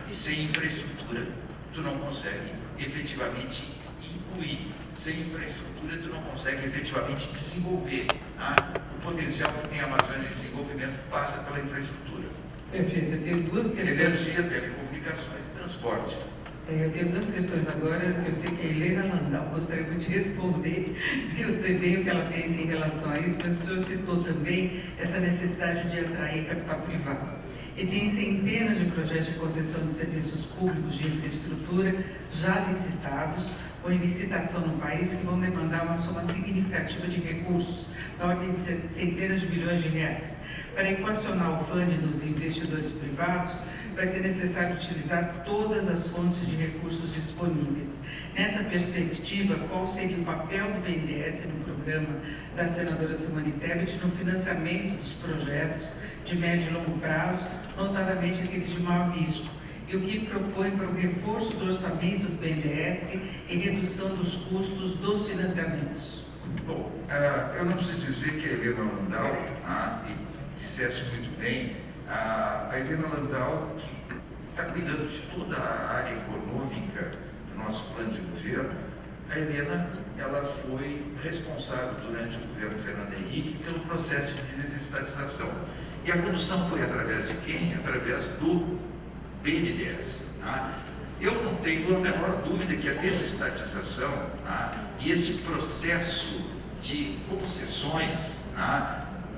sem infraestrutura, tu não consegue efetivamente incluir. Sem infraestrutura, tu não consegue efetivamente desenvolver. O potencial que tem a Amazônia de desenvolvimento passa pela infraestrutura. Perfeito, eu tenho duas questões. Energia, telecomunicações e transporte. Eu tenho duas questões agora, que eu sei que a Helena Landau gostaria muito de responder, que eu sei bem o que ela pensa em relação a isso, mas o senhor citou também essa necessidade de atrair capital privado. E tem centenas de projetos de concessão de serviços públicos de infraestrutura já licitados ou em licitação no país que vão demandar uma soma significativa de recursos, na ordem de centenas de bilhões de reais. Para equacionar o funding dos investidores privados, vai ser necessário utilizar todas as fontes de recursos disponíveis. Nessa perspectiva, qual seria o papel do BNDES no programa da senadora Simone Tebet no financiamento dos projetos de médio e longo prazo, notadamente aqueles de maior risco? E o que propõe para o reforço do orçamento do BNDES e redução dos custos dos financiamentos? Bom, eu não preciso dizer que a Helena Landau dissesse muito bem. A Helena Landau, que está cuidando de toda a área econômica do nosso plano de governo, a Helena, ela foi responsável durante o governo Fernando Henrique pelo processo de desestatização. E a condução foi através de quem? Através do BNDES. Eu não tenho a menor dúvida que a desestatização e este processo de concessões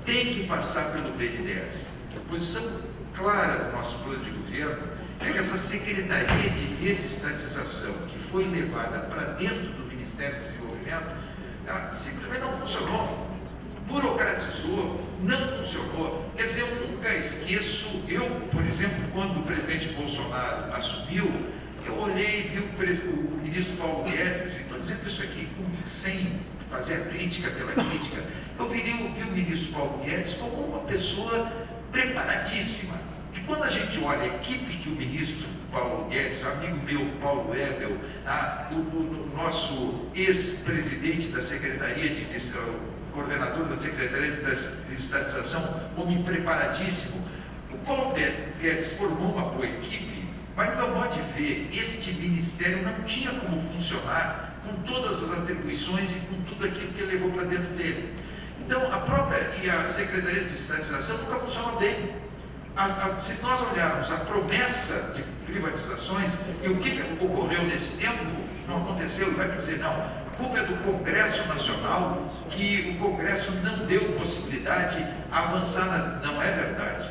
tem que passar pelo BNDES. A posição clara do nosso plano de governo é que essa Secretaria de Desestatização, que foi levada para dentro do Ministério do Desenvolvimento, ela simplesmente não funcionou, burocratizou, não funcionou. Quer dizer, eu nunca esqueço, por exemplo, quando o presidente Bolsonaro assumiu, eu olhei e vi o ministro Paulo Guedes, e estou dizendo isso aqui sem fazer a crítica pela crítica, eu vi o ministro Paulo Guedes como uma pessoa preparadíssima. E quando a gente olha a equipe que o ministro Paulo Guedes, amigo meu, Paulo Ebel, o nosso ex-presidente da Secretaria coordenador da Secretaria de Desestatização, homem preparadíssimo, o Paulo Guedes formou uma boa equipe, mas no meu modo de ver, este ministério não tinha como funcionar com todas as atribuições e com tudo aquilo que ele levou para dentro dele. Então, a Secretaria de Desestatização nunca funcionou bem. Se nós olharmos a promessa de privatizações e o que ocorreu nesse tempo, não aconteceu, e vai dizer, não, a culpa é do Congresso Nacional, que o Congresso não deu possibilidade de avançar, não é verdade.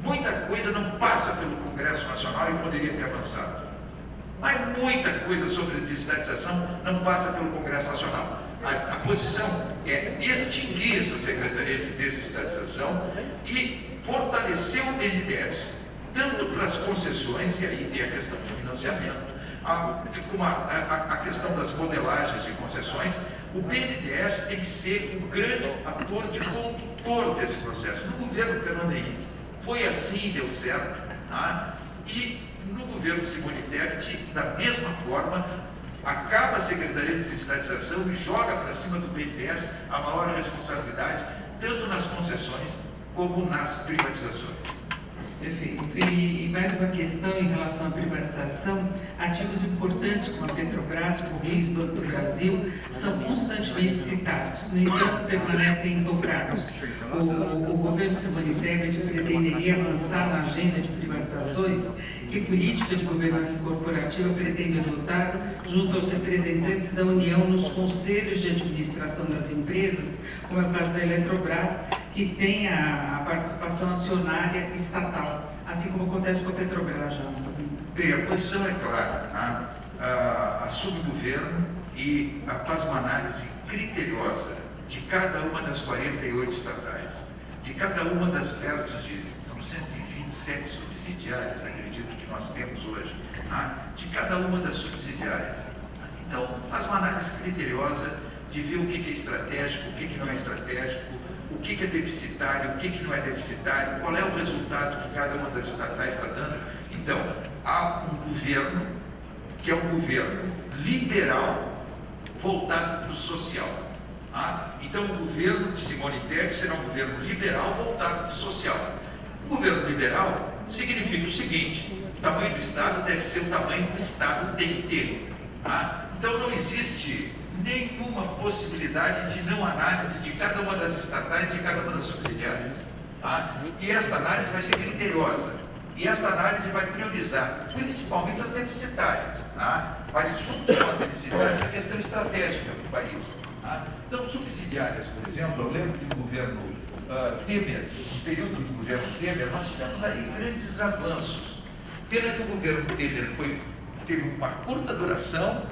Muita coisa não passa pelo Congresso Nacional e poderia ter avançado. Mas muita coisa sobre a desestatização não passa pelo Congresso Nacional. A posição é extinguir essa Secretaria de Desestatização e fortalecer o BNDES, tanto para as concessões, e aí tem a questão do financiamento, a questão das modelagens de concessões. O BNDES tem que ser o grande ator de condutor desse processo. No governo Fernando Henrique foi assim, deu certo, tá? E no governo Simone Tebet, da mesma forma, acaba a Secretaria de Desestatização e joga para cima do BNDES a maior responsabilidade, tanto nas concessões como nas privatizações. Perfeito. E mais uma questão em relação à privatização: ativos importantes como a Petrobras, Correios e Banco do Brasil são constantemente citados, no entanto permanecem intocados. O governo Simone Tebet pretenderia avançar na agenda de privatizações? Que política de governança corporativa pretende adotar junto aos representantes da União nos conselhos de administração das empresas, como é o caso da Eletrobras, que tem a participação acionária estatal, assim como acontece com a Petrobras já? Bem, a posição é clara, tá? Assume o governo e faz uma análise criteriosa de cada uma das 48 estatais, de cada uma das perto de, são 127 subsidiárias, acredito que nós temos hoje, tá? De cada uma das subsidiárias. Então, faz uma análise criteriosa de ver o que é estratégico, o que não é estratégico, o que é deficitário, o que não é deficitário, qual é o resultado que cada uma das estatais está dando. Então, há um governo que é um governo liberal voltado para o social. Tá? Então, o governo de Simone Tebet será um governo liberal voltado para o social. O governo liberal significa o seguinte: o tamanho do Estado deve ser o tamanho que o Estado tem que ter. Tá? Então, não existe nenhuma possibilidade de não análise de cada uma das estatais, de cada uma das subsidiárias. Tá? E esta análise vai ser criteriosa. E esta análise vai priorizar, principalmente as deficitárias. Tá? Mas, junto com as deficitárias, a questão estratégica do país. Tá? Então, subsidiárias, por exemplo, eu lembro que no governo Temer, no período do governo Temer, nós tivemos aí grandes avanços. Pena que o governo Temer teve uma curta duração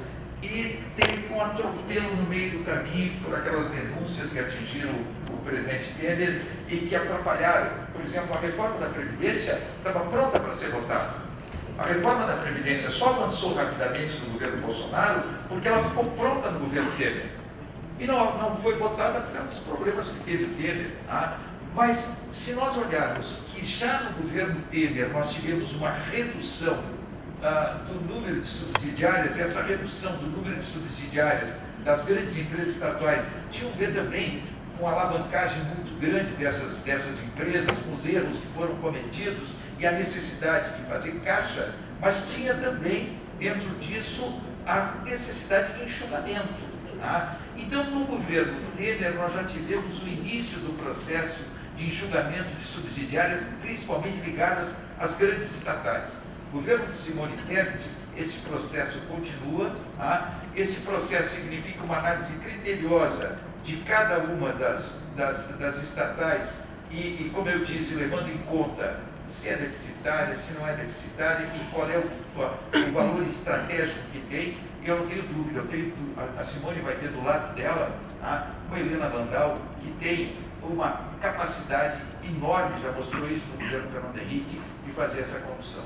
e teve um atropelo no meio do caminho por aquelas denúncias que atingiram o presidente Temer e que atrapalharam. Por exemplo, a reforma da Previdência estava pronta para ser votada. A reforma da Previdência só avançou rapidamente no governo Bolsonaro porque ela ficou pronta no governo Temer. E não foi votada por causa dos problemas que teve o Temer. Tá? Mas, se nós olharmos que já no governo Temer nós tivemos uma redução do número de subsidiárias, essa redução do número de subsidiárias das grandes empresas estaduais tinha a ver também com a alavancagem muito grande dessas empresas, com os erros que foram cometidos e a necessidade de fazer caixa, mas tinha também, dentro disso, a necessidade de enxugamento. Tá? Então, no governo Temer, nós já tivemos o início do processo de enxugamento de subsidiárias, principalmente ligadas às grandes estatais. O governo de Simone Tebet, esse processo continua. Tá? Esse processo significa uma análise criteriosa de cada uma das estatais e, como eu disse, levando em conta se é deficitária, se não é deficitária e qual é o valor estratégico que tem. E eu não tenho dúvida, a Simone vai ter do lado dela, tá? Uma Helena Landau, que tem uma capacidade enorme, já mostrou isso no governo Fernando Henrique, de fazer essa condução.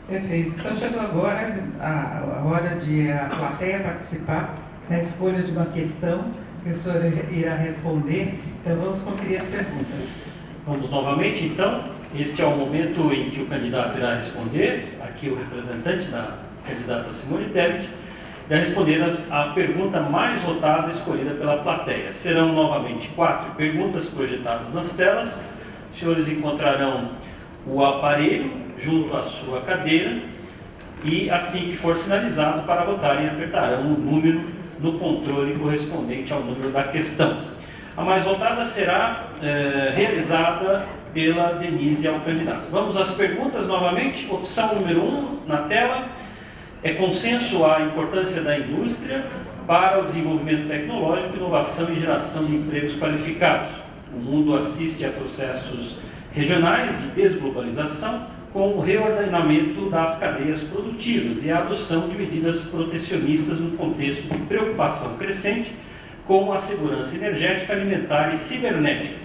Perfeito. Então chegou agora a hora de a plateia participar na escolha de uma questão que o senhor irá responder. Então vamos conferir as perguntas. Vamos novamente, então. Este é o momento em que o candidato irá responder, aqui o representante da candidata Simone Tebet, irá responder a pergunta mais votada escolhida pela plateia. Serão novamente 4 perguntas projetadas nas telas. Os senhores encontrarão o aparelho junto à sua cadeira e, assim que for sinalizado para votarem, apertarão o número no controle correspondente ao número da questão. A mais votada será realizada pela Denise ao candidato. Vamos às perguntas novamente. Opção número 1 na tela. É consenso a importância da indústria para o desenvolvimento tecnológico, inovação e geração de empregos qualificados. O mundo assiste a processos regionais de desglobalização com o reordenamento das cadeias produtivas e a adoção de medidas protecionistas no contexto de preocupação crescente com a segurança energética, alimentar e cibernética.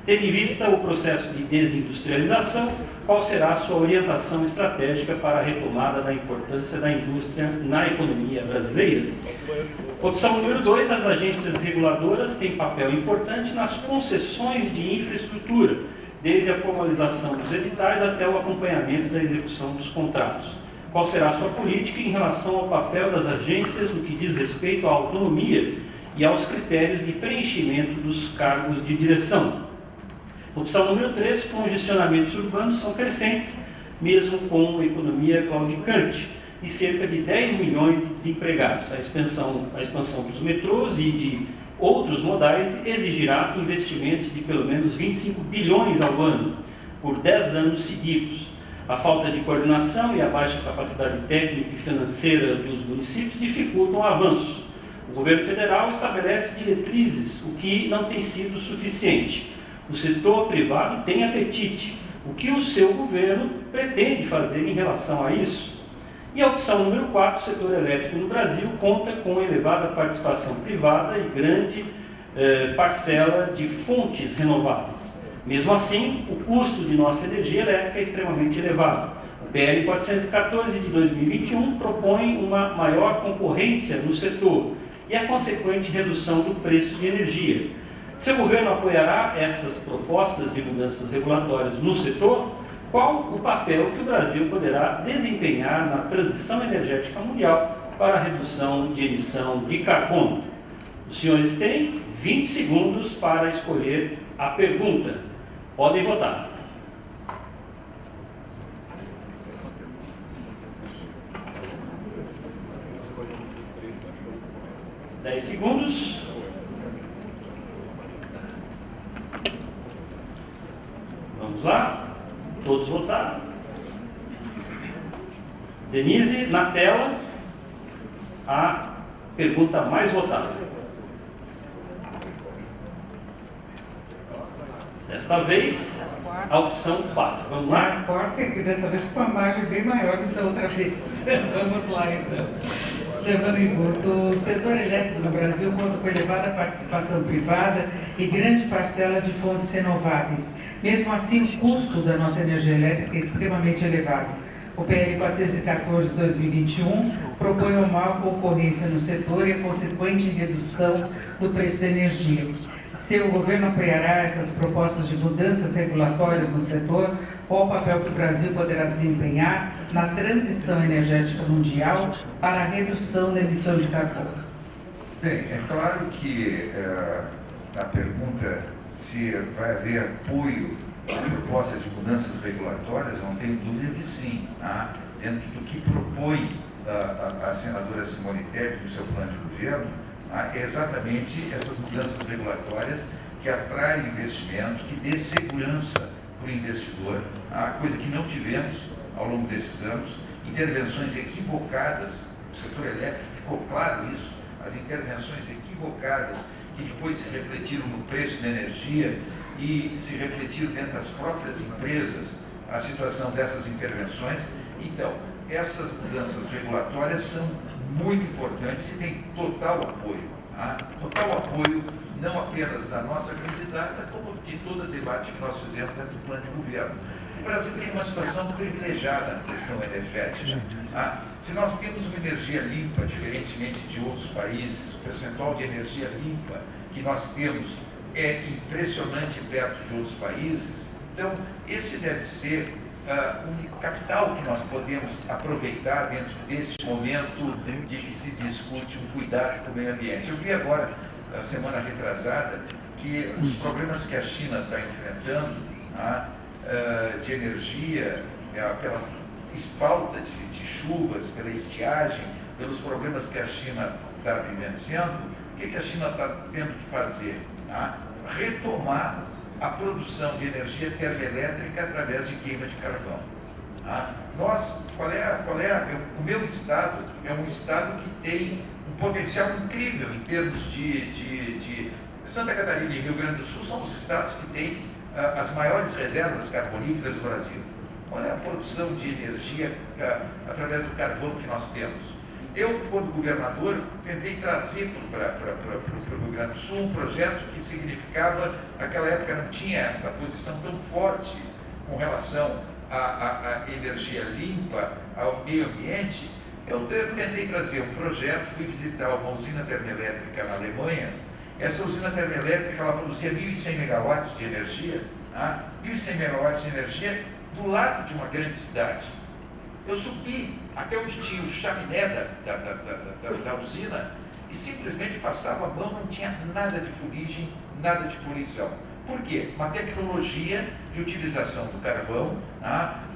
Tendo em vista o processo de desindustrialização, qual será a sua orientação estratégica para a retomada da importância da indústria na economia brasileira? Opção número 2, as agências reguladoras têm papel importante nas concessões de infraestrutura, desde a formalização dos editais até o acompanhamento da execução dos contratos. Qual será a sua política em relação ao papel das agências no que diz respeito à autonomia e aos critérios de preenchimento dos cargos de direção? Opção número 3, congestionamentos urbanos são crescentes, mesmo com a economia claudicante, e cerca de 10 milhões de desempregados. A expansão dos metrôs e de outros modais exigirá investimentos de pelo menos 25 bilhões ao ano, por 10 anos seguidos. A falta de coordenação e a baixa capacidade técnica e financeira dos municípios dificultam o avanço. O governo federal estabelece diretrizes, o que não tem sido suficiente. O setor privado tem apetite. O que o seu governo pretende fazer em relação a isso? E a opção número 4, o setor elétrico no Brasil conta com elevada participação privada e grande parcela de fontes renováveis. Mesmo assim, o custo de nossa energia elétrica é extremamente elevado. O PL 414 de 2021 propõe uma maior concorrência no setor e a consequente redução do preço de energia. Seu governo apoiará estas propostas de mudanças regulatórias no setor? Qual o papel que o Brasil poderá desempenhar na transição energética mundial para a redução de emissão de carbono? Os senhores têm 20 segundos para escolher a pergunta. Podem votar. Dez segundos. Vamos lá? Todos votaram? Denise, na tela, a pergunta mais votada. Desta vez, a opção 4. Vamos lá? A quarta, que dessa vez com uma margem bem maior do que da outra vez. Vamos lá, então. Giovanni Busto, o setor elétrico no Brasil conta com elevada participação privada e grande parcela de fontes renováveis. Mesmo assim, o custo da nossa energia elétrica é extremamente elevado. O PL 414 de 2021 propõe uma maior concorrência no setor e a consequente redução do preço da energia. Seu governo apoiará essas propostas de mudanças regulatórias no setor? Qual o papel que o Brasil poderá desempenhar na transição energética mundial para a redução da emissão de carbono? Bem, é claro que a pergunta se vai haver apoio a propostas de mudanças regulatórias, não tenho dúvida de sim, tá? Dentro do que propõe a senadora Simone Tebet no seu plano de governo, é exatamente essas mudanças regulatórias que atraem investimento, que dê segurança para o investidor, coisa que não tivemos ao longo desses anos, intervenções equivocadas, o setor elétrico ficou claro isso, as intervenções equivocadas que depois se refletiram no preço da energia e se refletiram dentro das próprias empresas, a situação dessas intervenções. Então, essas mudanças regulatórias são muito importantes e têm total apoio. Total apoio não apenas da nossa candidata, como de todo o debate que nós fizemos dentro do plano de governo. O Brasil tem uma situação privilegiada na questão energética. Se nós temos uma energia limpa, diferentemente de outros países, o percentual de energia limpa que nós temos é impressionante perto de outros países, então esse deve ser um capital que nós podemos aproveitar dentro desse momento de que se discute um cuidado com o meio ambiente. Eu vi agora, na semana retrasada, que os problemas que a China está enfrentando de energia, pela falta de chuvas, pela estiagem, pelos problemas que a China está vivenciando, o que a China está tendo que fazer? Retomar a produção de energia termoelétrica através de queima de carvão. O meu estado é um estado que tem um potencial incrível em termos de Santa Catarina e Rio Grande do Sul são os estados que têm as maiores reservas carboníferas do Brasil. Qual é a produção de energia através do carvão que nós temos? Eu, quando governador, tentei trazer para o Rio Grande do Sul um projeto que significava, naquela época não tinha essa posição tão forte com relação à energia limpa, ao meio ambiente. Eu tentei trazer um projeto, fui visitar uma usina termoelétrica na Alemanha. Essa usina termoelétrica, ela produzia 1.100 megawatts de energia, 1.100 megawatts de energia do lado de uma grande cidade. Eu subi até onde tinha o chaminé da usina e simplesmente passava a mão, não tinha nada de fuligem, nada de poluição. Por quê? Uma tecnologia de utilização do carvão,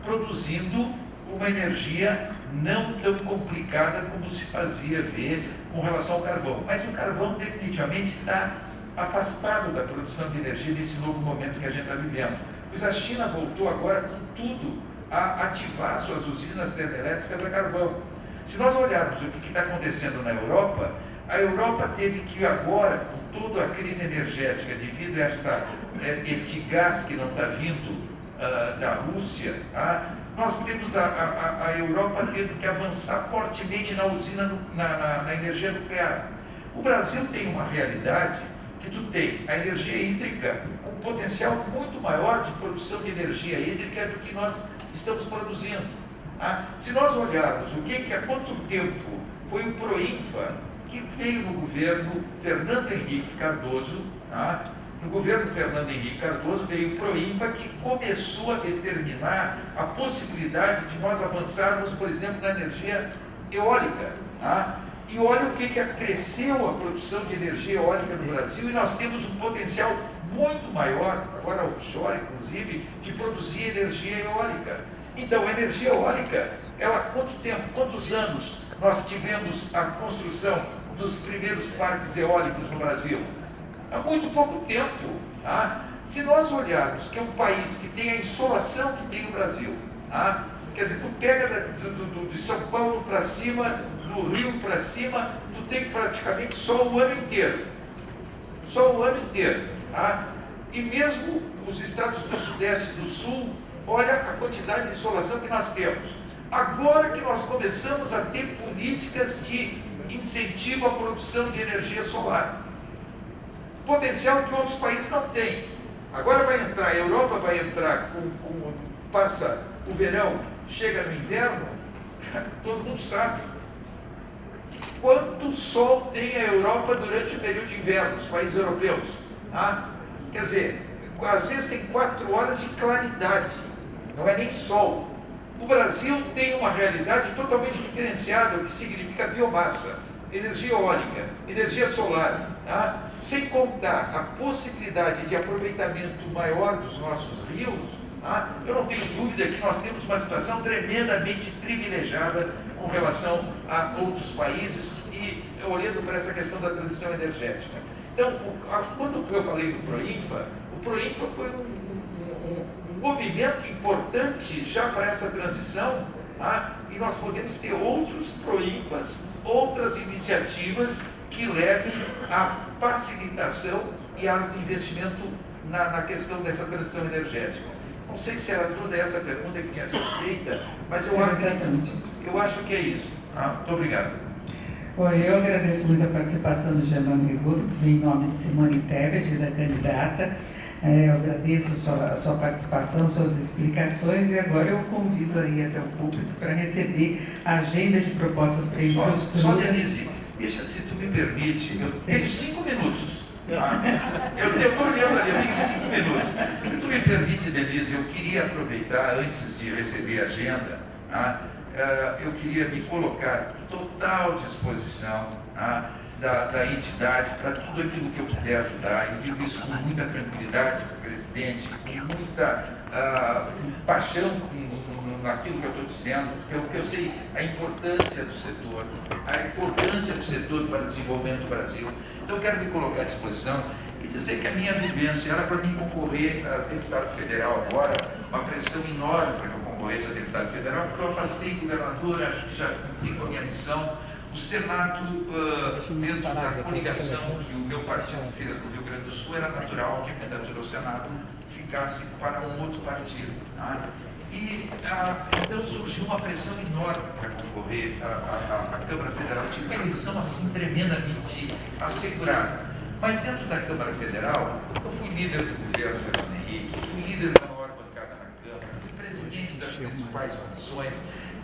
produzindo uma energia não tão complicada como se fazia ver com relação ao carvão. Mas o carvão definitivamente está afastado da produção de energia nesse novo momento que a gente está vivendo. Pois a China voltou agora com tudo a ativar suas usinas termoelétricas a carvão. Se nós olharmos o que está acontecendo na Europa, a Europa teve que agora, com toda a crise energética devido a este gás que não está vindo da Rússia, nós temos a Europa tendo que avançar fortemente na usina, na energia nuclear. O Brasil tem uma realidade que tu tem a energia hídrica com um potencial muito maior de produção de energia hídrica do que nós estamos produzindo. Se nós olharmos há quanto tempo foi o Proinfa que veio no governo Fernando Henrique Cardoso, no governo Fernando Henrique Cardoso veio o Proinfa que começou a determinar a possibilidade de nós avançarmos, por exemplo, na energia eólica. E olha o que cresceu a produção de energia eólica no Brasil, e nós temos um potencial muito maior, agora offshore inclusive, de produzir energia eólica. Então, a energia eólica, quantos anos nós tivemos a construção dos primeiros parques eólicos no Brasil? Há muito pouco tempo. Se nós olharmos que é um país que tem a insolação que tem no Brasil, quer dizer, tu pega de São Paulo para cima, do Rio para cima, tu tem praticamente sol o ano inteiro. Só o ano inteiro. E mesmo os estados do Sudeste e do Sul, olha a quantidade de insolação que nós temos. Agora que nós começamos a ter políticas de incentivo à produção de energia solar. Potencial que outros países não têm. Agora a Europa vai entrar passa o verão, chega no inverno, todo mundo sabe quanto sol tem a Europa durante o período de inverno, os países europeus. Quer dizer, às vezes tem 4 horas de claridade, não é nem sol. O Brasil tem uma realidade totalmente diferenciada, o que significa biomassa, energia eólica, energia solar, sem contar a possibilidade de aproveitamento maior dos nossos rios. Eu não tenho dúvida que nós temos uma situação tremendamente privilegiada com relação a outros países e olhando para essa questão da transição energética. Então, quando eu falei do Proinfa, o Proinfa foi um movimento importante já para essa transição, e nós podemos ter outros Proinfas, outras iniciativas que levem à facilitação e ao investimento na questão dessa transição energética. Não sei se era toda essa pergunta que tinha sido feita, mas eu acho que é isso. Muito obrigado. Bom, eu agradeço muito a participação do Germano Riguto, que vem em nome de Simone Tebet, da candidata. Eu agradeço a sua participação, suas explicações, e agora eu convido aí até o púlpito para receber a agenda de propostas para infraestrutura. Só, Denise, deixa, se tu me permite, eu tenho 5 minutos. Eu estou olhando ali, eu tenho 5 minutos. Se tu me permite, Denise, eu queria aproveitar, antes de receber a agenda, eu queria me colocar à total disposição da entidade para tudo aquilo que eu puder ajudar. E digo isso com muita tranquilidade para o presidente, com muita paixão naquilo que eu estou dizendo, porque eu sei a importância do setor, para o desenvolvimento do Brasil. Então, eu quero me colocar à disposição e dizer que a minha vivência era para mim concorrer a deputado federal agora, uma pressão enorme para que eu concorresse a deputado federal, porque eu afastei governador, acho que já cumpri com a minha missão. O Senado, dentro da coligação que o meu partido fez no Rio Grande do Sul, era natural que a candidatura ao Senado ficasse para um outro partido. E então surgiu uma pressão enorme para concorrer à Câmara Federal. Tinha uma eleição assim tremendamente assegurada. Mas dentro da Câmara Federal, eu fui líder do governo Fernando Henrique, fui líder da maior bancada na Câmara, fui presidente das principais comissões.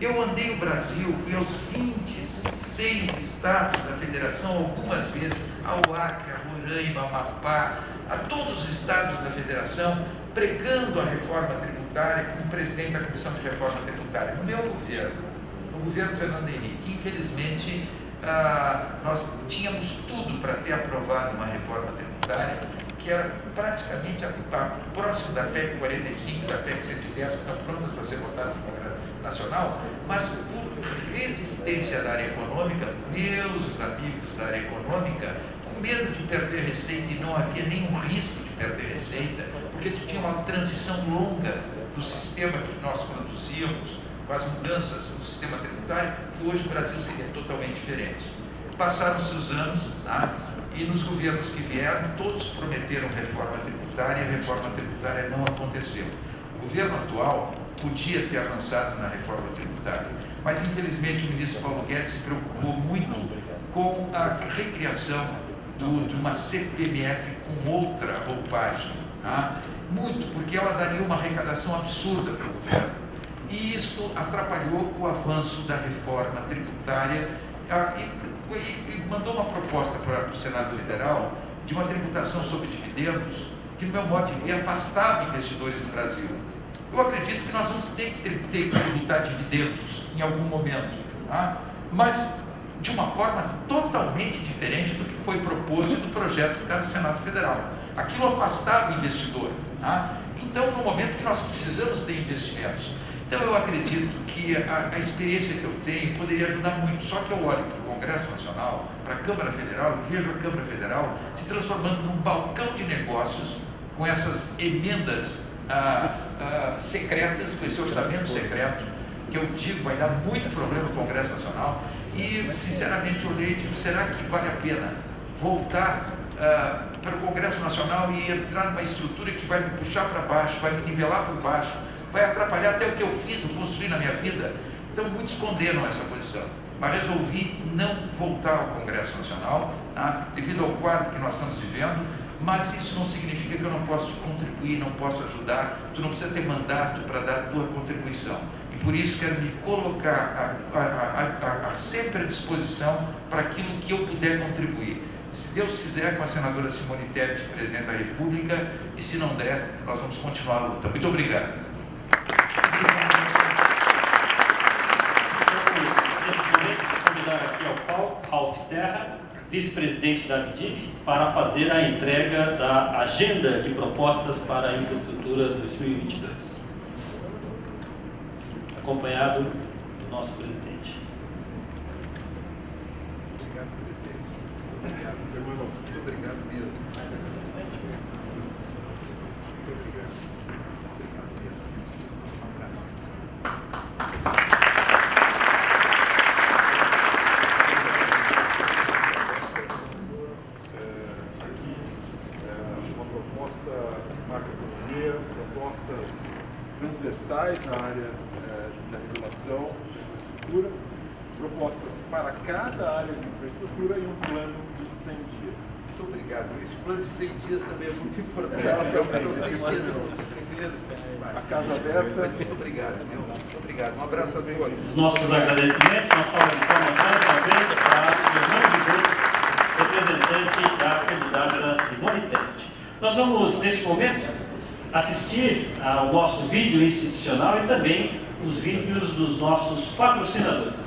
Eu andei o Brasil, fui aos 26 estados da federação, algumas vezes, ao Acre, a Roraima, a Amapá, a todos os estados da federação, pregando a reforma tributária como presidente da Comissão de Reforma Tributária. No meu governo, no governo Fernando Henrique, infelizmente, nós tínhamos tudo para ter aprovado uma reforma tributária que era praticamente próximo da PEC 45, da PEC 110, que estão prontas para ser votadas no Congresso Nacional, mas por resistência da área econômica, meus amigos da área econômica, com medo de perder receita, e não havia nenhum risco de perder receita, porque tu tinha uma transição longa do sistema que nós produzíamos, com as mudanças do sistema tributário, que hoje o Brasil seria totalmente diferente. Passaram-se os anos, e nos governos que vieram, todos prometeram reforma tributária, e a reforma tributária não aconteceu. O governo atual podia ter avançado na reforma tributária, mas infelizmente o ministro Paulo Guedes se preocupou muito com a recriação de uma CPMF com outra roupagem, muito, porque ela daria uma arrecadação absurda para o governo. E isso atrapalhou o avanço da reforma tributária e mandou uma proposta para o Senado Federal de uma tributação sobre dividendos que, no meu modo de ver, afastava investidores do Brasil. Eu acredito que nós vamos ter que tributar dividendos em algum momento, mas de uma forma totalmente diferente do que foi proposto do projeto que está no Senado Federal. Aquilo afastava o investidor. Então, no momento que nós precisamos ter investimentos, então eu acredito que a experiência que eu tenho poderia ajudar muito, só que eu olho para o Congresso Nacional, para a Câmara Federal, e vejo a Câmara Federal se transformando num balcão de negócios com essas emendas secretas, com esse orçamento secreto, que eu digo vai dar muito problema no Congresso Nacional, e sinceramente olhei e digo, será que vale a pena voltar para o Congresso Nacional e entrar numa estrutura que vai me puxar para baixo, vai me nivelar por baixo, vai atrapalhar até o que eu fiz, eu construí na minha vida? Então muitos condenam essa posição, mas resolvi não voltar ao Congresso Nacional, devido ao quadro que nós estamos vivendo, mas isso não significa que eu não posso contribuir, não posso ajudar, tu não precisa ter mandato para dar a tua contribuição. E por isso quero me colocar sempre à disposição para aquilo que eu puder contribuir. Se Deus quiser, com a senadora Simone Tebet, presidente da República, e se não der, nós vamos continuar a luta. Muito obrigado. Neste momento, convidar aqui ao palco Ralph Terra, vice-presidente da ABDIP, para fazer a entrega da agenda de propostas para a infraestrutura 2022, acompanhado do nosso presidente. Obrigado, presidente. Obrigado, meu irmão. Muito obrigado mesmo. Muito obrigado. Obrigado mesmo. Um abraço. Uma proposta macroeconomia, propostas transversais na área da regulação, da infraestrutura, propostas para cada área de infraestrutura e um plano de 100 dias. Muito obrigado. Esse plano de 100 dias também é muito importante. Os 100 dias são os primeiros principais. A casa aberta. Muito obrigado, meu. Muito obrigado. Um abraço a todos. Os nossos agradecimentos, uma salva de palmas mais uma vez para o Fernando Ribeiro, representante da candidata Simone Tebet. Nós vamos, neste momento, assistir ao nosso vídeo institucional e também os vídeos dos nossos patrocinadores.